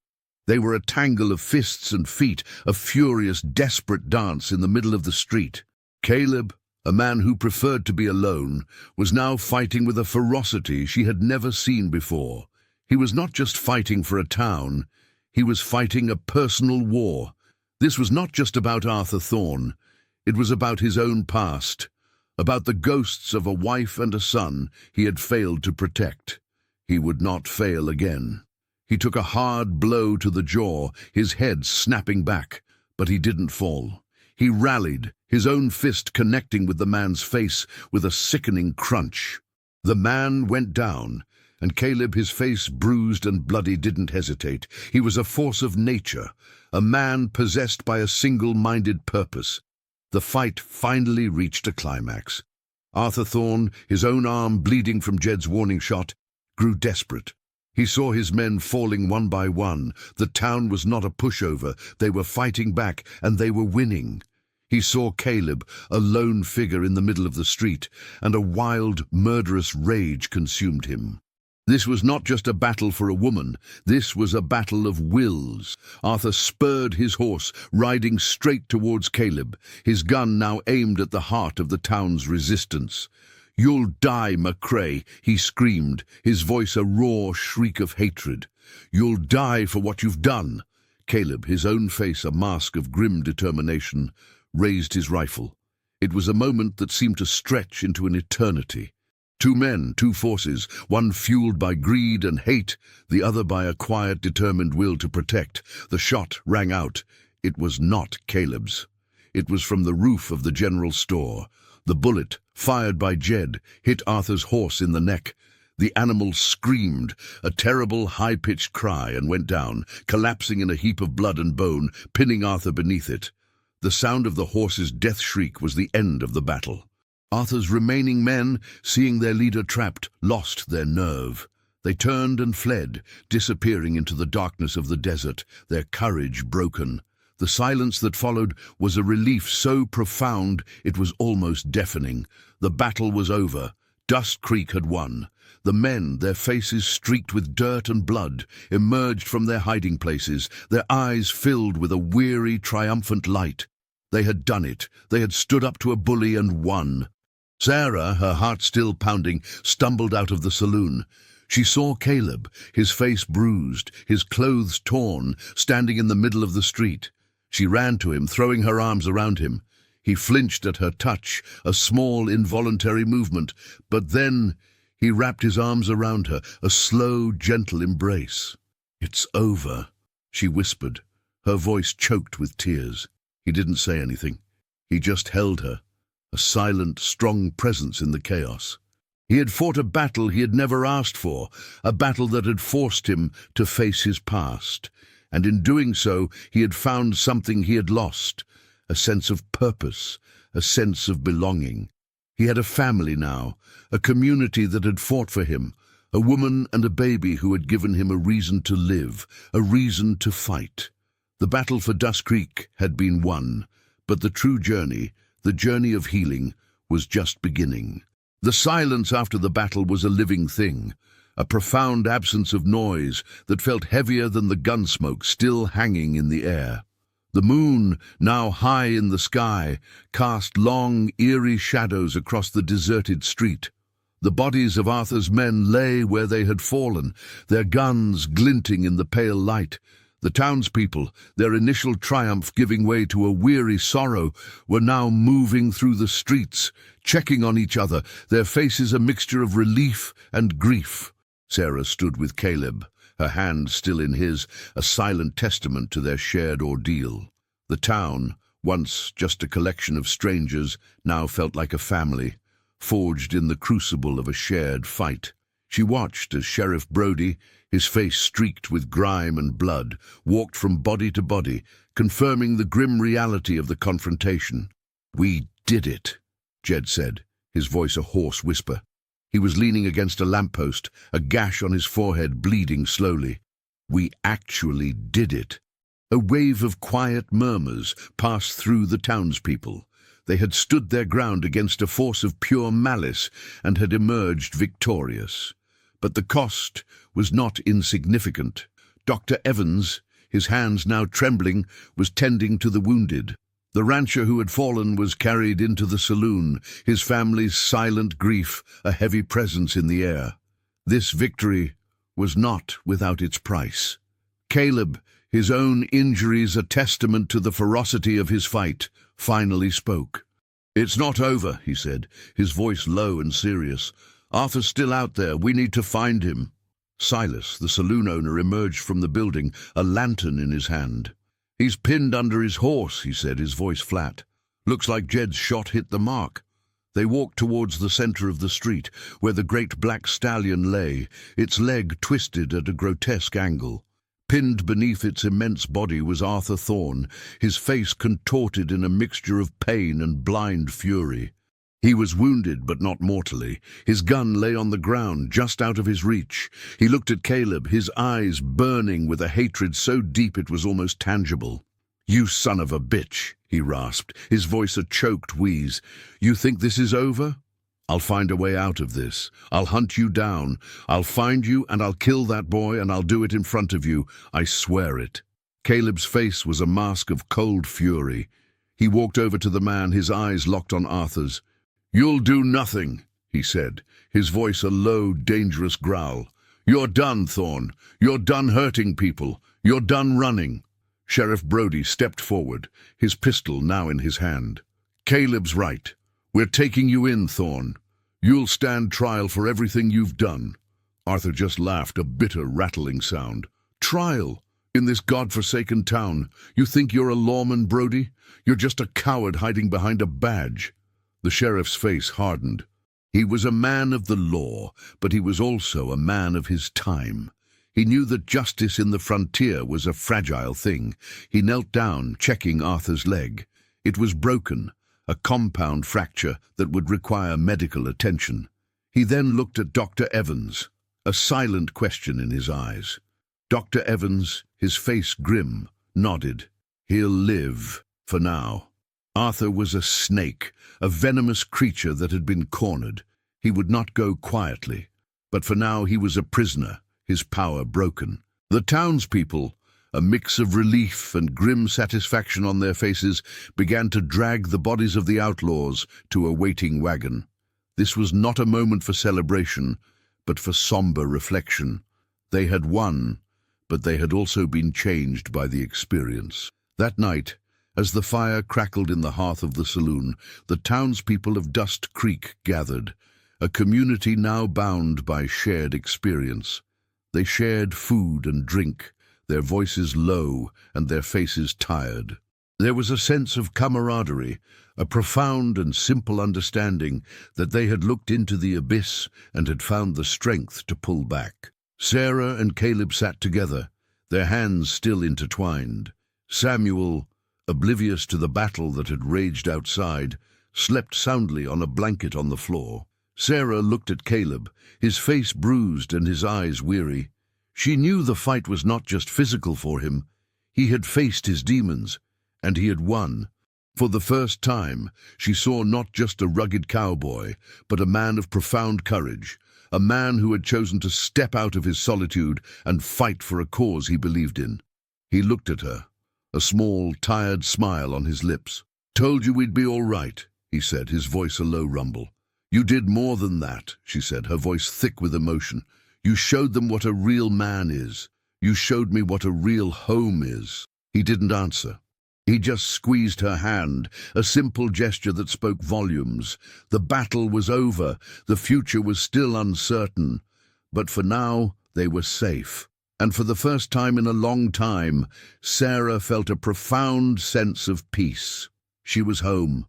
They were a tangle of fists and feet, a furious, desperate dance in the middle of the street. Caleb, a man who preferred to be alone, was now fighting with a ferocity she had never seen before. He was not just fighting for a town, he was fighting a personal war. This was not just about Arthur Thorne. It was about his own past, about the ghosts of a wife and a son he had failed to protect. He would not fail again. He took a hard blow to the jaw, his head snapping back, but he didn't fall. He rallied, his own fist connecting with the man's face with a sickening crunch. The man went down, and Caleb, his face bruised and bloody, didn't hesitate. He was a force of nature, a man possessed by a single-minded purpose. The fight finally reached a climax. Arthur Thorne, his own arm bleeding from Jed's warning shot, grew desperate. He saw his men falling one by one. The town was not a pushover. They were fighting back, and they were winning. He saw Caleb, a lone figure in the middle of the street, and a wild, murderous rage consumed him. This was not just a battle for a woman. This was a battle of wills. Arthur spurred his horse, riding straight towards Caleb, his gun now aimed at the heart of the town's resistance. "You'll die, McCrae," he screamed, his voice a raw shriek of hatred. "You'll die for what you've done." Caleb, his own face a mask of grim determination, raised his rifle. It was a moment that seemed to stretch into an eternity. Two men, two forces, one fueled by greed and hate, the other by a quiet, determined will to protect. The shot rang out. It was not Caleb's. It was from the roof of the general store. The bullet, fired by Jed, hit Arthur's horse in the neck. The animal screamed, a terrible, high-pitched cry, and went down, collapsing in a heap of blood and bone, pinning Arthur beneath it. The sound of the horse's death shriek was the end of the battle. Arthur's remaining men, seeing their leader trapped, lost their nerve. They turned and fled, disappearing into the darkness of the desert, their courage broken. The silence that followed was a relief so profound it was almost deafening. The battle was over. Dust Creek had won. The men, their faces streaked with dirt and blood, emerged from their hiding places, their eyes filled with a weary, triumphant light. They had done it. They had stood up to a bully and won. Sarah, her heart still pounding, stumbled out of the saloon. She saw Caleb, his face bruised, his clothes torn, standing in the middle of the street. She ran to him, throwing her arms around him. He flinched at her touch, a small, involuntary movement, but then he wrapped his arms around her, a slow, gentle embrace. "It's over," she whispered, her voice choked with tears. He didn't say anything. He just held her, a silent, strong presence in the chaos. He had fought a battle he had never asked for, a battle that had forced him to face his past. And in doing so, he had found something he had lost, a sense of purpose, a sense of belonging. He had a family now, a community that had fought for him, a woman and a baby who had given him a reason to live, a reason to fight. The battle for Dust Creek had been won, but the true journey, the journey of healing, was just beginning. The silence after the battle was a living thing, a profound absence of noise that felt heavier than the gun smoke still hanging in the air. The moon, now high in the sky, cast long, eerie shadows across the deserted street. The bodies of Arthur's men lay where they had fallen, their guns glinting in the pale light. The townspeople, their initial triumph giving way to a weary sorrow, were now moving through the streets, checking on each other, their faces a mixture of relief and grief. Sarah stood with Caleb, her hand still in his, a silent testament to their shared ordeal. The town, once just a collection of strangers, now felt like a family, forged in the crucible of a shared fight. She watched as Sheriff Brody, his face streaked with grime and blood, walked from body to body, confirming the grim reality of the confrontation. "We did it," Jed said, his voice a hoarse whisper. He was leaning against a lamppost, a gash on his forehead bleeding slowly. "We actually did it." A wave of quiet murmurs passed through the townspeople. They had stood their ground against a force of pure malice and had emerged victorious. But the cost was not insignificant. Dr. Evans, his hands now trembling, was tending to the wounded. The rancher who had fallen was carried into the saloon, his family's silent grief a heavy presence in the air. This victory was not without its price. Caleb, his own injuries a testament to the ferocity of his fight, finally spoke. "It's not over," he said, his voice low and serious. "Arthur's still out there. We need to find him." Silas, the saloon owner, emerged from the building, a lantern in his hand. "He's pinned under his horse," he said, his voice flat. "Looks like Jed's shot hit the mark." They walked towards the center of the street, where the great black stallion lay, its leg twisted at a grotesque angle. Pinned beneath its immense body was Arthur Thorne, his face contorted in a mixture of pain and blind fury. He was wounded, but not mortally. His gun lay on the ground, just out of his reach. He looked at Caleb, his eyes burning with a hatred so deep it was almost tangible. "You son of a bitch," he rasped, his voice a choked wheeze. "You think this is over? I'll find a way out of this. I'll hunt you down. I'll find you and I'll kill that boy, and I'll do it in front of you. I swear it." Caleb's face was a mask of cold fury. He walked over to the man, his eyes locked on Arthur's. "You'll do nothing," he said, his voice a low, dangerous growl. "You're done, Thorne. You're done hurting people. You're done running." Sheriff Brody stepped forward, his pistol now in his hand. "Caleb's right. We're taking you in, Thorne. You'll stand trial for everything you've done." Arthur just laughed, a bitter, rattling sound. "Trial? In this godforsaken town? You think you're a lawman, Brody? You're just a coward hiding behind a badge." The sheriff's face hardened. He was a man of the law, but he was also a man of his time. He knew that justice in the frontier was a fragile thing. He knelt down, checking Arthur's leg. It was broken, a compound fracture that would require medical attention. He then looked at Dr. Evans, a silent question in his eyes. Dr. Evans, his face grim, nodded. He'll live, for now. Arthur was a snake, a venomous creature that had been cornered. He would not go quietly. But for now he was a prisoner, his power broken. The townspeople, a mix of relief and grim satisfaction on their faces, began to drag the bodies of the outlaws to a waiting wagon. This was not a moment for celebration, but for somber reflection. They had won, but they had also been changed by the experience. That night, as the fire crackled in the hearth of the saloon, the townspeople of Dust Creek gathered, a community now bound by shared experience. They shared food and drink, their voices low and their faces tired. There was a sense of camaraderie, a profound and simple understanding that they had looked into the abyss and had found the strength to pull back. Sarah and Caleb sat together, their hands still intertwined. Samuel, oblivious to the battle that had raged outside, slept soundly on a blanket on the floor. Sarah looked at Caleb, his face bruised and his eyes weary. She knew the fight was not just physical for him. He had faced his demons, and he had won. For the first time, she saw not just a rugged cowboy, but a man of profound courage, a man who had chosen to step out of his solitude and fight for a cause he believed in. He looked at her, a small, tired smile on his lips. "Told you we'd be all right," he said, his voice a low rumble. "You did more than that," she said, her voice thick with emotion. "You showed them what a real man is. You showed me what a real home is." He didn't answer. He just squeezed her hand, a simple gesture that spoke volumes. The battle was over. The future was still uncertain. But for now, they were safe. And for the first time in a long time, Sarah felt a profound sense of peace. She was home.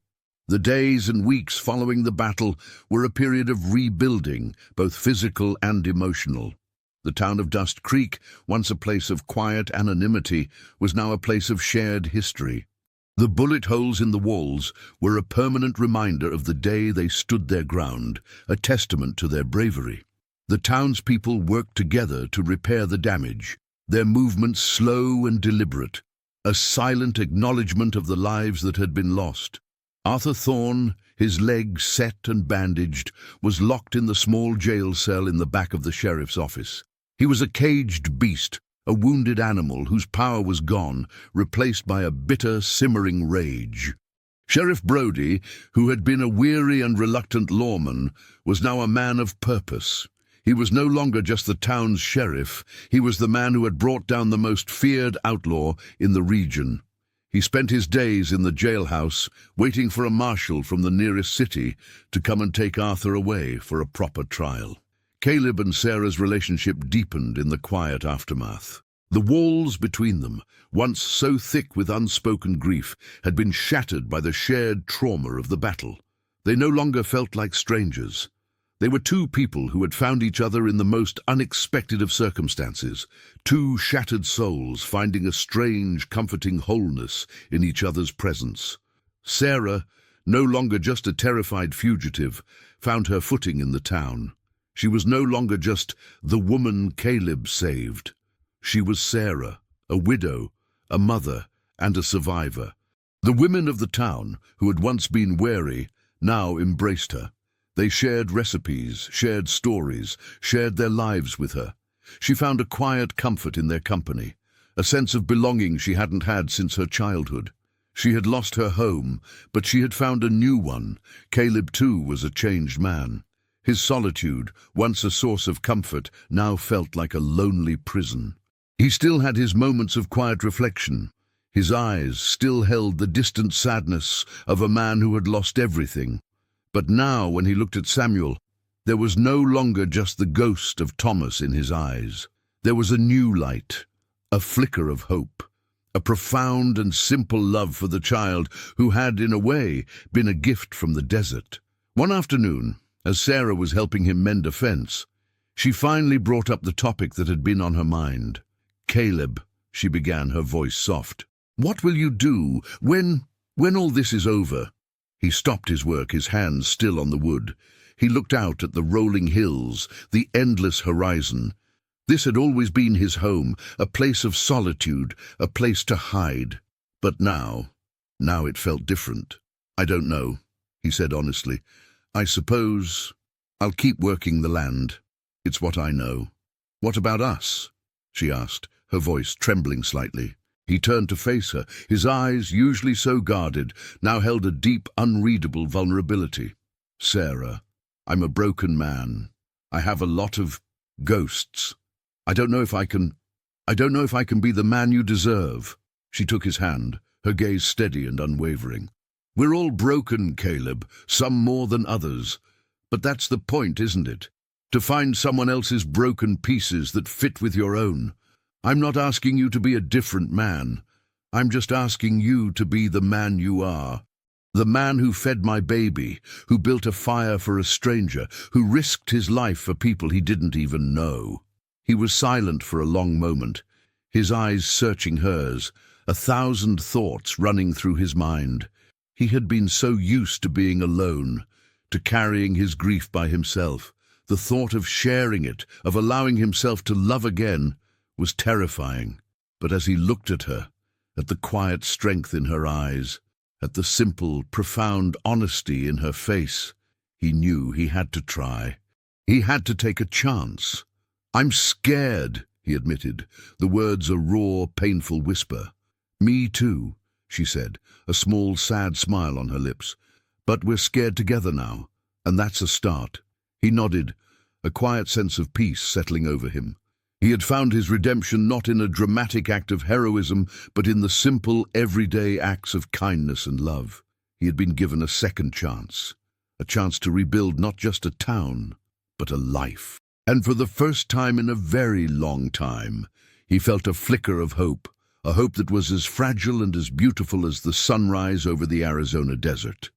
The days and weeks following the battle were a period of rebuilding, both physical and emotional. The town of Dust Creek, once a place of quiet anonymity, was now a place of shared history. The bullet holes in the walls were a permanent reminder of the day they stood their ground, a testament to their bravery. The townspeople worked together to repair the damage, their movements slow and deliberate, a silent acknowledgement of the lives that had been lost. Arthur Thorne, his legs set and bandaged, was locked in the small jail cell in the back of the sheriff's office. He was a caged beast, a wounded animal whose power was gone, replaced by a bitter, simmering rage. Sheriff Brody, who had been a weary and reluctant lawman, was now a man of purpose. He was no longer just the town's sheriff. He was the man who had brought down the most feared outlaw in the region. He spent his days in the jailhouse, waiting for a marshal from the nearest city to come and take Arthur away for a proper trial. Caleb and Sarah's relationship deepened in the quiet aftermath. The walls between them, once so thick with unspoken grief, had been shattered by the shared trauma of the battle. They no longer felt like strangers. They were two people who had found each other in the most unexpected of circumstances, two shattered souls finding a strange, comforting wholeness in each other's presence. Sarah, no longer just a terrified fugitive, found her footing in the town. She was no longer just the woman Caleb saved. She was Sarah, a widow, a mother, and a survivor. The women of the town, who had once been wary, now embraced her. They shared recipes, shared stories, shared their lives with her. She found a quiet comfort in their company, a sense of belonging she hadn't had since her childhood. She had lost her home, but she had found a new one. Caleb, too, was a changed man. His solitude, once a source of comfort, now felt like a lonely prison. He still had his moments of quiet reflection. His eyes still held the distant sadness of a man who had lost everything. But now, when he looked at Samuel, there was no longer just the ghost of Thomas in his eyes. There was a new light, a flicker of hope, a profound and simple love for the child who had, in a way, been a gift from the desert. One afternoon, as Sarah was helping him mend a fence, she finally brought up the topic that had been on her mind. "Caleb," she began, her voice soft, "what will you do when all this is over?" He stopped his work, his hands still on the wood. He looked out at the rolling hills, the endless horizon. This had always been his home, a place of solitude, a place to hide. But now it felt different. "I don't know," he said honestly. "I suppose I'll keep working the land. It's what I know." "What about us?" she asked, her voice trembling slightly. He turned to face her. His eyes, usually so guarded, now held a deep, unreadable vulnerability. "Sarah, I'm a broken man. I have a lot of ghosts. I don't know if I can be the man you deserve." She took his hand, her gaze steady and unwavering. "We're all broken, Caleb, some more than others. But that's the point, isn't it? To find someone else's broken pieces that fit with your own. I'm not asking you to be a different man. I'm just asking you to be the man you are. The man who fed my baby, who built a fire for a stranger, who risked his life for people he didn't even know." He was silent for a long moment, his eyes searching hers, 1,000 thoughts running through his mind. He had been so used to being alone, to carrying his grief by himself. The thought of sharing it, of allowing himself to love again, was terrifying. But as he looked at her, at the quiet strength in her eyes, at the simple, profound honesty in her face, he knew he had to try. He had to take a chance. "I'm scared," he admitted, the words a raw, painful whisper. "Me too," she said, a small, sad smile on her lips. "But we're scared together now, and that's a start." He nodded, a quiet sense of peace settling over him. He had found his redemption not in a dramatic act of heroism, but in the simple, everyday acts of kindness and love. He had been given a second chance, a chance to rebuild not just a town, but a life. And for the first time in a very long time, he felt a flicker of hope, a hope that was as fragile and as beautiful as the sunrise over the Arizona desert.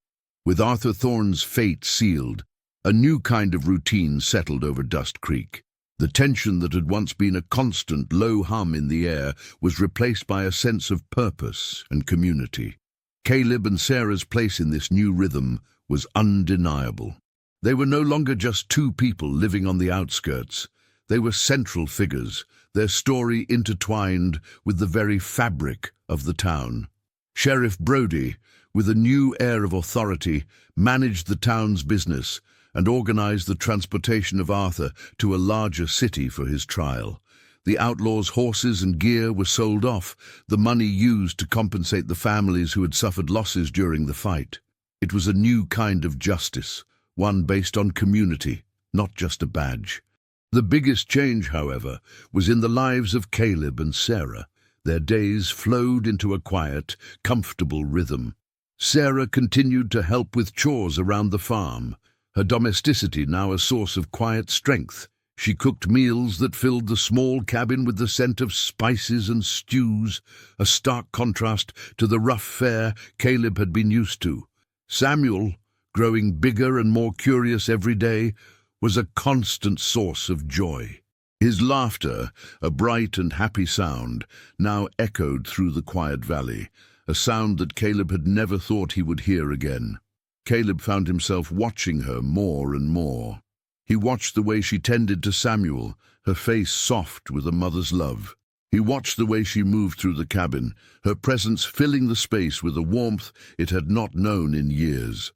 With Arthur Thorne's fate sealed, a new kind of routine settled over Dust Creek. The tension that had once been a constant low hum in the air was replaced by a sense of purpose and community. Caleb and Sarah's place in this new rhythm was undeniable. They were no longer just two people living on the outskirts. They were central figures, their story intertwined with the very fabric of the town. Sheriff Brody, with a new air of authority, managed the town's business and organized the transportation of Arthur to a larger city for his trial. The outlaw's horses and gear were sold off, the money used to compensate the families who had suffered losses during the fight. It was a new kind of justice, one based on community, not just a badge. The biggest change, however, was in the lives of Caleb and Sarah. Their days flowed into a quiet, comfortable rhythm. Sarah continued to help with chores around the farm, her domesticity now a source of quiet strength. She cooked meals that filled the small cabin with the scent of spices and stews, a stark contrast to the rough fare Caleb had been used to. Samuel, growing bigger and more curious every day, was a constant source of joy. His laughter, a bright and happy sound, now echoed through the quiet valley, a sound that Caleb had never thought he would hear again. Caleb found himself watching her more and more. He watched the way she tended to Samuel, her face soft with a mother's love. He watched the way she moved through the cabin, her presence filling the space with a warmth it had not known in years.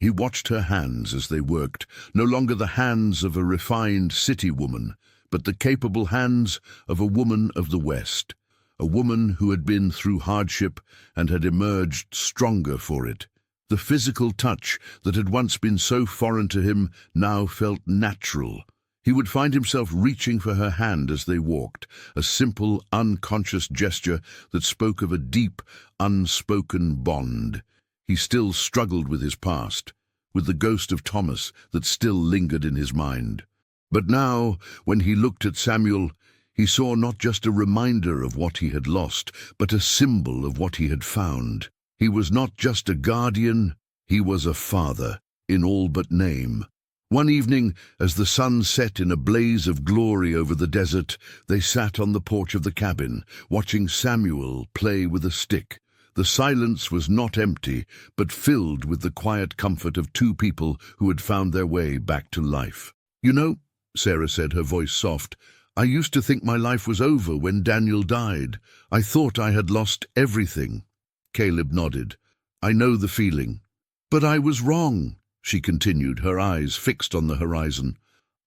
He watched her hands as they worked, no longer the hands of a refined city woman, but the capable hands of a woman of the West, a woman who had been through hardship and had emerged stronger for it. The physical touch that had once been so foreign to him now felt natural. He would find himself reaching for her hand as they walked, a simple, unconscious gesture that spoke of a deep, unspoken bond. He still struggled with his past, with the ghost of Thomas that still lingered in his mind. But now, when he looked at Samuel, he saw not just a reminder of what he had lost, but a symbol of what he had found. He was not just a guardian, he was a father, in all but name. One evening, as the sun set in a blaze of glory over the desert, they sat on the porch of the cabin, watching Samuel play with a stick. The silence was not empty, but filled with the quiet comfort of two people who had found their way back to life. "You know," Sarah said, her voice soft, "I used to think my life was over when Daniel died. I thought I had lost everything." Caleb nodded. I know the feeling. But I was wrong, she continued, her eyes fixed on the horizon.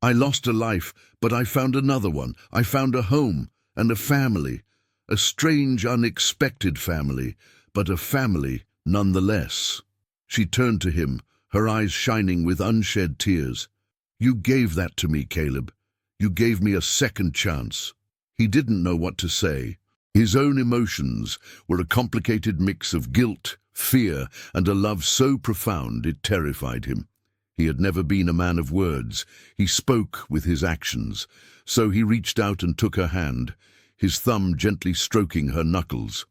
I lost a life, but I found another one. I found a home and a family. A strange, unexpected family, but a family nonetheless. She turned to him, her eyes shining with unshed tears. You gave that to me, Caleb. You gave me a second chance. He didn't know what to say. His own emotions were a complicated mix of guilt, fear, and a love so profound it terrified him. He had never been a man of words. He spoke with his actions. So he reached out and took her hand, his thumb gently stroking her knuckles.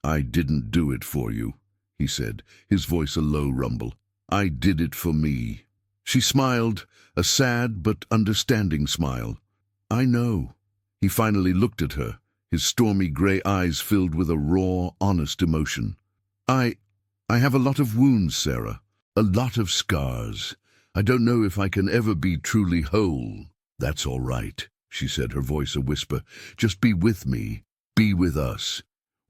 I didn't do it for you, he said, his voice a low rumble. I did it for me. She smiled, a sad but understanding smile. I know. He finally looked at her, his stormy grey eyes filled with a raw, honest emotion. I have a lot of wounds, Sarah. A lot of scars. I don't know if I can ever be truly whole. That's all right, she said, her voice a whisper. Just be with me. Be with us.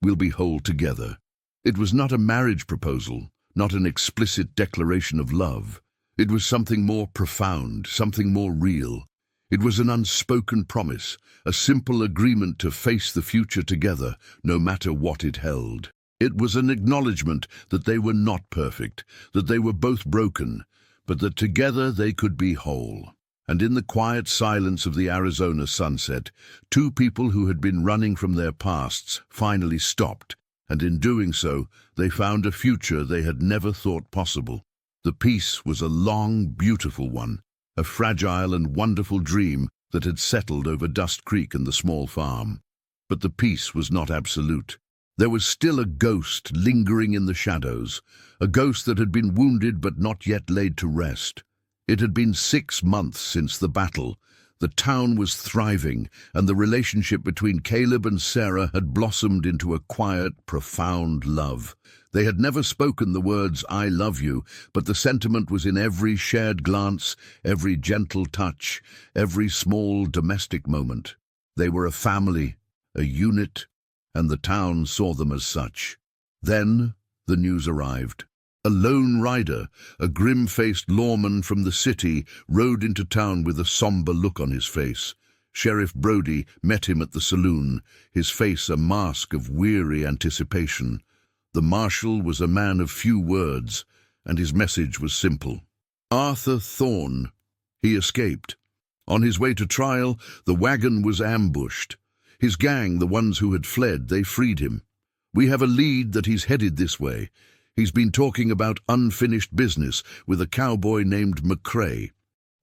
We'll be whole together. It was not a marriage proposal, not an explicit declaration of love. It was something more profound, something more real. It was an unspoken promise, a simple agreement to face the future together, no matter what it held. It was an acknowledgement that they were not perfect, that they were both broken, but that together they could be whole. And in the quiet silence of the Arizona sunset, two people who had been running from their pasts finally stopped, and in doing so, they found a future they had never thought possible. The peace was a long, beautiful one, a fragile and wonderful dream that had settled over Dust Creek and the small farm. But the peace was not absolute. There was still a ghost lingering in the shadows, a ghost that had been wounded but not yet laid to rest. It had been 6 months since the battle. The town was thriving, and the relationship between Caleb and Sarah had blossomed into a quiet, profound love. They had never spoken the words, I love you, but the sentiment was in every shared glance, every gentle touch, every small domestic moment. They were a family, a unit, and the town saw them as such. Then the news arrived. A lone rider, a grim-faced lawman from the city, rode into town with a somber look on his face. Sheriff Brody met him at the saloon, his face a mask of weary anticipation. The marshal was a man of few words, and his message was simple. Arthur Thorne. He escaped. On his way to trial, the wagon was ambushed. His gang, the ones who had fled, they freed him. We have a lead that he's headed this way. He's been talking about unfinished business with a cowboy named McCrae.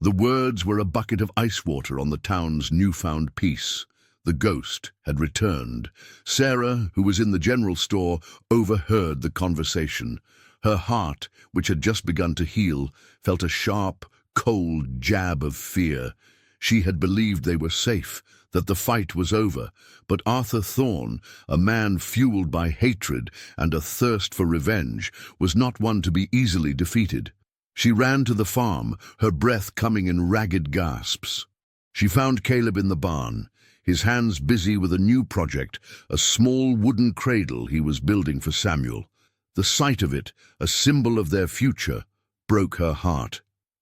The words were a bucket of ice water on the town's newfound peace. The ghost had returned. Sarah, who was in the general store, overheard the conversation. Her heart, which had just begun to heal, felt a sharp, cold jab of fear. She had believed they were safe, that the fight was over, but Arthur Thorne, a man fueled by hatred and a thirst for revenge, was not one to be easily defeated. She ran to the farm, her breath coming in ragged gasps. She found Caleb in the barn, his hands busy with a new project, a small wooden cradle he was building for Samuel. The sight of it, a symbol of their future, broke her heart.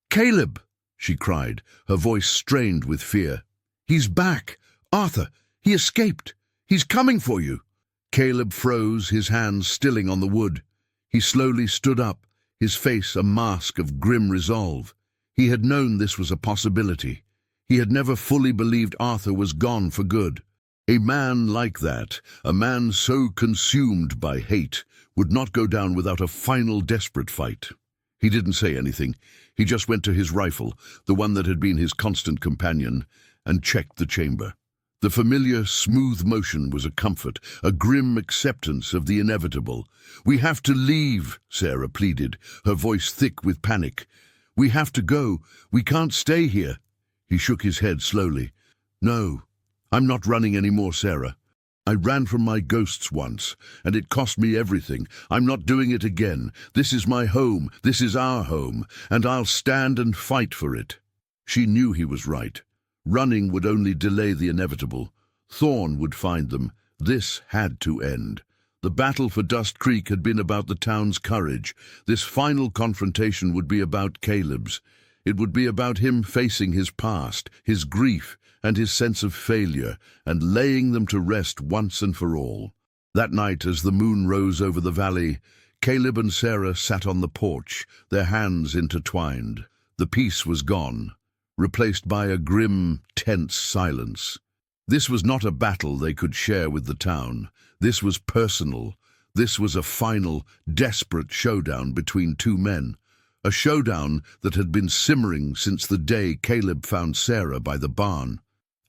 "Caleb!" she cried, her voice strained with fear. "He's back! Arthur, he escaped! He's coming for you!" Caleb froze, his hands stilling on the wood. He slowly stood up, his face a mask of grim resolve. He had known this was a possibility. He had never fully believed Arthur was gone for good. A man like that, a man so consumed by hate, would not go down without a final desperate fight. He didn't say anything. He just went to his rifle, the one that had been his constant companion, and checked the chamber. The familiar, smooth motion was a comfort, a grim acceptance of the inevitable. "We have to leave," Sarah pleaded, her voice thick with panic. "We have to go. We can't stay here." He shook his head slowly. "No, I'm not running anymore, Sarah. I ran from my ghosts once, and it cost me everything. I'm not doing it again. This is my home. This is our home, and I'll stand and fight for it." She knew he was right. Running would only delay the inevitable. Thorne would find them. This had to end. The battle for Dust Creek had been about the town's courage. This final confrontation would be about Caleb's. It would be about him facing his past, his grief, and his sense of failure, and laying them to rest once and for all. That night, as the moon rose over the valley, Caleb and Sarah sat on the porch, their hands intertwined. The peace was gone, replaced by a grim, tense silence. This was not a battle they could share with the town. This was personal. This was a final, desperate showdown between two men. A showdown that had been simmering since the day Caleb found Sarah by the barn.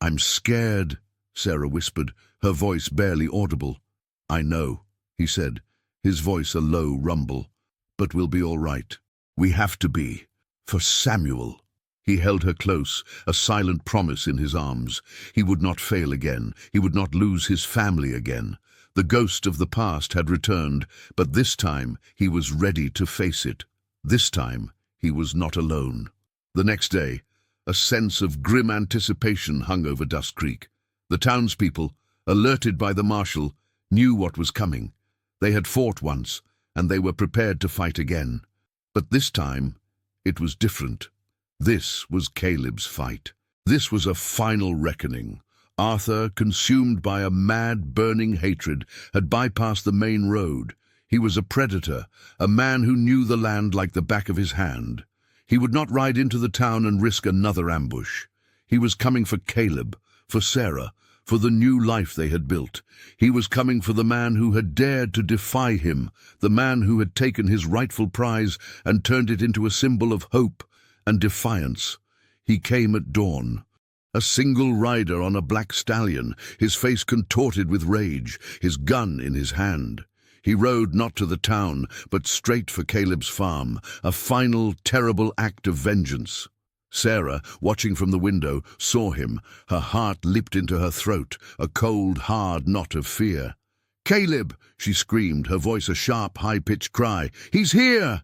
"I'm scared," Sarah whispered, her voice barely audible. "I know," he said, his voice a low rumble. "But we'll be all right. We have to be. For Samuel." He held her close, a silent promise in his arms. He would not fail again. He would not lose his family again. The ghost of the past had returned, but this time he was ready to face it. This time he was not alone. The next day, a sense of grim anticipation hung over Dust Creek. The townspeople, alerted by the marshal, knew what was coming. They had fought once, and they were prepared to fight again. But this time, it was different. This was Caleb's fight. This was a final reckoning. Arthur, consumed by a mad, burning hatred, had bypassed the main road. He was a predator, a man who knew the land like the back of his hand. He would not ride into the town and risk another ambush. He was coming for Caleb, for Sarah, for the new life they had built. He was coming for the man who had dared to defy him, the man who had taken his rightful prize and turned it into a symbol of hope and defiance. He came at dawn. A single rider on a black stallion, his face contorted with rage, his gun in his hand. He rode not to the town, but straight for Caleb's farm, a final, terrible act of vengeance. Sarah, watching from the window, saw him. Her heart leaped into her throat, a cold, hard knot of fear. "Caleb!" she screamed, her voice a sharp, high-pitched cry. "He's here!"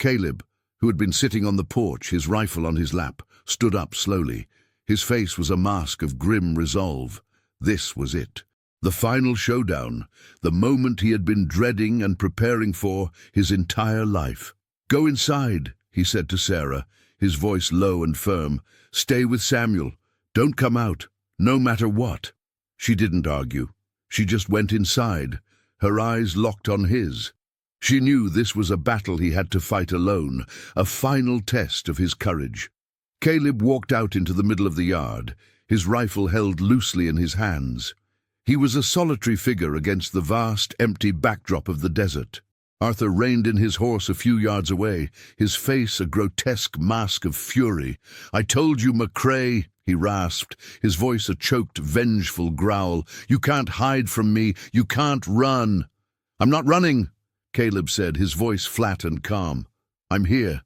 Caleb, who had been sitting on the porch, his rifle on his lap, stood up slowly. His face was a mask of grim resolve. This was it. The final showdown, the moment he had been dreading and preparing for his entire life. "Go inside," he said to Sarah, his voice low and firm. "Stay with Samuel. Don't come out, no matter what." She didn't argue. She just went inside, her eyes locked on his. She knew this was a battle he had to fight alone, a final test of his courage. Caleb walked out into the middle of the yard, his rifle held loosely in his hands. He was a solitary figure against the vast, empty backdrop of the desert. Arthur reined in his horse a few yards away, his face a grotesque mask of fury. "I told you, McCrae," he rasped, his voice a choked, vengeful growl. "You can't hide from me. You can't run." "I'm not running," Caleb said, his voice flat and calm. "I'm here.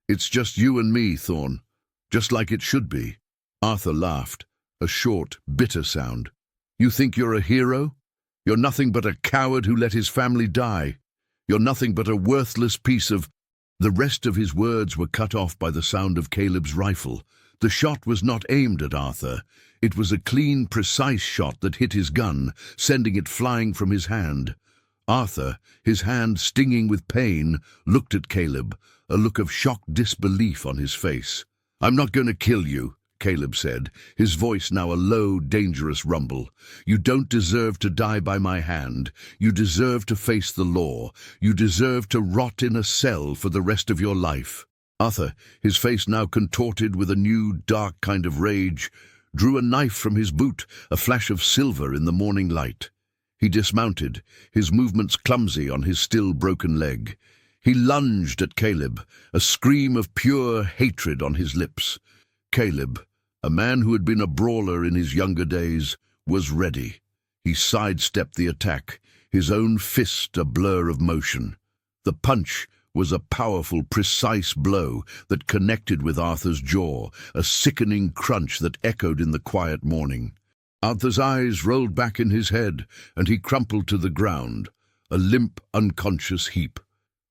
It's just you and me, Thorn. Just like it should be." Arthur laughed, a short, bitter sound. "You think you're a hero? You're nothing but a coward who let his family die. You're nothing but a worthless piece of—" The rest of his words were cut off by the sound of Caleb's rifle. The shot was not aimed at Arthur. It was a clean, precise shot that hit his gun, sending it flying from his hand. Arthur, his hand stinging with pain, looked at Caleb, a look of shocked disbelief on his face. "I'm not going to kill you," Caleb said, his voice now a low, dangerous rumble. "You don't deserve to die by my hand. You deserve to face the law. You deserve to rot in a cell for the rest of your life." Arthur, his face now contorted with a new, dark kind of rage, drew a knife from his boot, a flash of silver in the morning light. He dismounted, his movements clumsy on his still broken leg. He lunged at Caleb, a scream of pure hatred on his lips. Caleb, a man who had been a brawler in his younger days, was ready. He sidestepped the attack, his own fist a blur of motion. The punch was a powerful, precise blow that connected with Arthur's jaw, a sickening crunch that echoed in the quiet morning. Arthur's eyes rolled back in his head, and he crumpled to the ground, a limp, unconscious heap.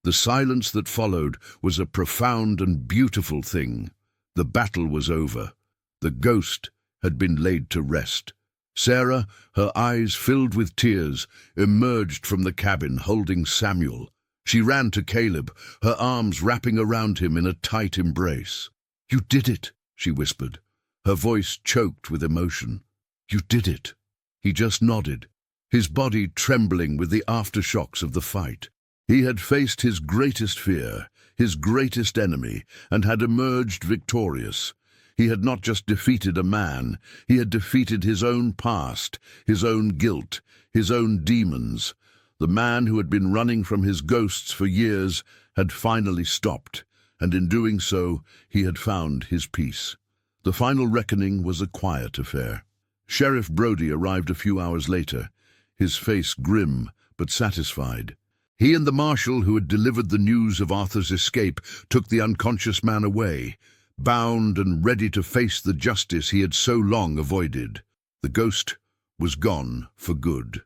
The silence that followed was a profound and beautiful thing. The battle was over. The ghost had been laid to rest. Sarah, her eyes filled with tears, emerged from the cabin holding Samuel. She ran to Caleb, her arms wrapping around him in a tight embrace. "You did it," she whispered, her voice choked with emotion. "You did it." He just nodded, his body trembling with the aftershocks of the fight. He had faced his greatest fear, his greatest enemy, and had emerged victorious. He had not just defeated a man, he had defeated his own past, his own guilt, his own demons. The man who had been running from his ghosts for years had finally stopped, and in doing so, he had found his peace. The final reckoning was a quiet affair. Sheriff Brody arrived a few hours later, his face grim but satisfied. He and the marshal who had delivered the news of Arthur's escape took the unconscious man away, bound and ready to face the justice he had so long avoided. The ghost was gone for good.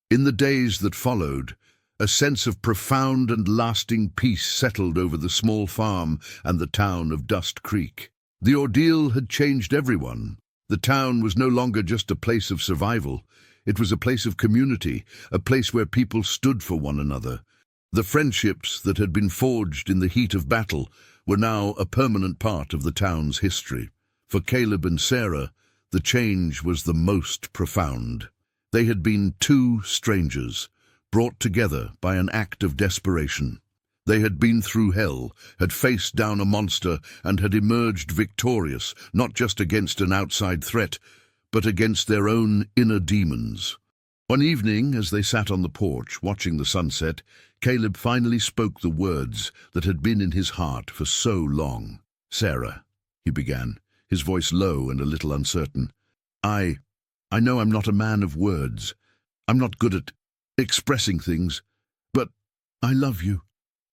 In the days that followed, a sense of profound and lasting peace settled over the small farm and the town of Dust Creek. The ordeal had changed everyone. The town was no longer just a place of survival. It was a place of community, a place where people stood for one another. The friendships that had been forged in the heat of battle were now a permanent part of the town's history. For Caleb and Sarah, the change was the most profound. They had been two strangers, brought together by an act of desperation. They had been through hell, had faced down a monster, and had emerged victorious, not just against an outside threat, but against their own inner demons. One evening, as they sat on the porch, watching the sunset, Caleb finally spoke the words that had been in his heart for so long. "Sarah," he began, his voice low and a little uncertain, I know I'm not a man of words. I'm not good at expressing things, but I love you.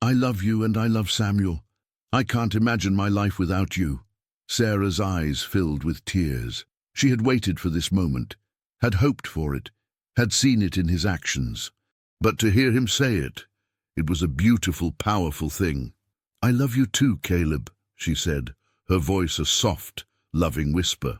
I love you and I love Samuel. I can't imagine my life without you." Sarah's eyes filled with tears. She had waited for this moment, had hoped for it, had seen it in his actions. But to hear him say it, it was a beautiful, powerful thing. "I love you too, Caleb," she said, her voice a soft, loving whisper.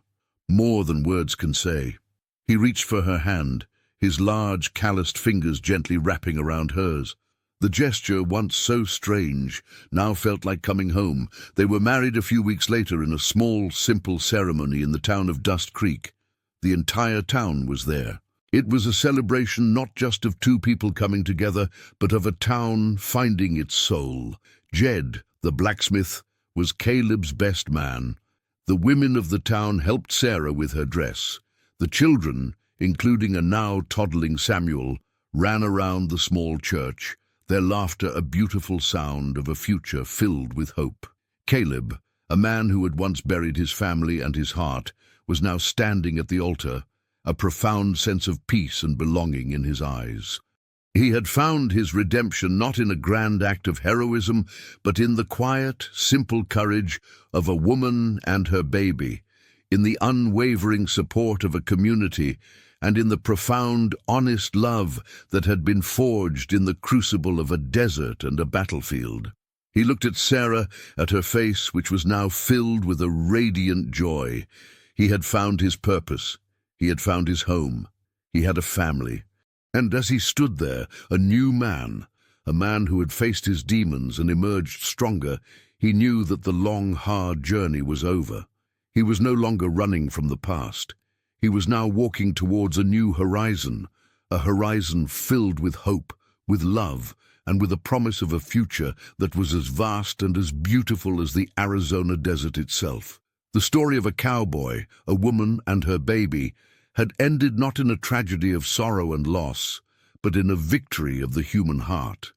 More than words can say. He reached for her hand, his large, calloused fingers gently wrapping around hers. The gesture, once so strange, now felt like coming home. They were married a few weeks later in a small, simple ceremony in the town of Dust Creek. The entire town was there. It was a celebration not just of two people coming together, but of a town finding its soul. Jed, the blacksmith, was Caleb's best man. The women of the town helped Sarah with her dress. The children, including a now toddling Samuel, ran around the small church, their laughter a beautiful sound of a future filled with hope. Caleb, a man who had once buried his family and his heart, was now standing at the altar, a profound sense of peace and belonging in his eyes. He had found his redemption not in a grand act of heroism, but in the quiet, simple courage of a woman and her baby, in the unwavering support of a community, and in the profound, honest love that had been forged in the crucible of a desert and a battlefield. He looked at Sarah, at her face, which was now filled with a radiant joy. He had found his purpose. He had found his home. He had a family. And as he stood there, a new man, a man who had faced his demons and emerged stronger, he knew that the long, hard journey was over. He was no longer running from the past. He was now walking towards a new horizon, a horizon filled with hope, with love, and with a promise of a future that was as vast and as beautiful as the Arizona desert itself. The story of a cowboy, a woman, and her baby had ended not in a tragedy of sorrow and loss, but in a victory of the human heart.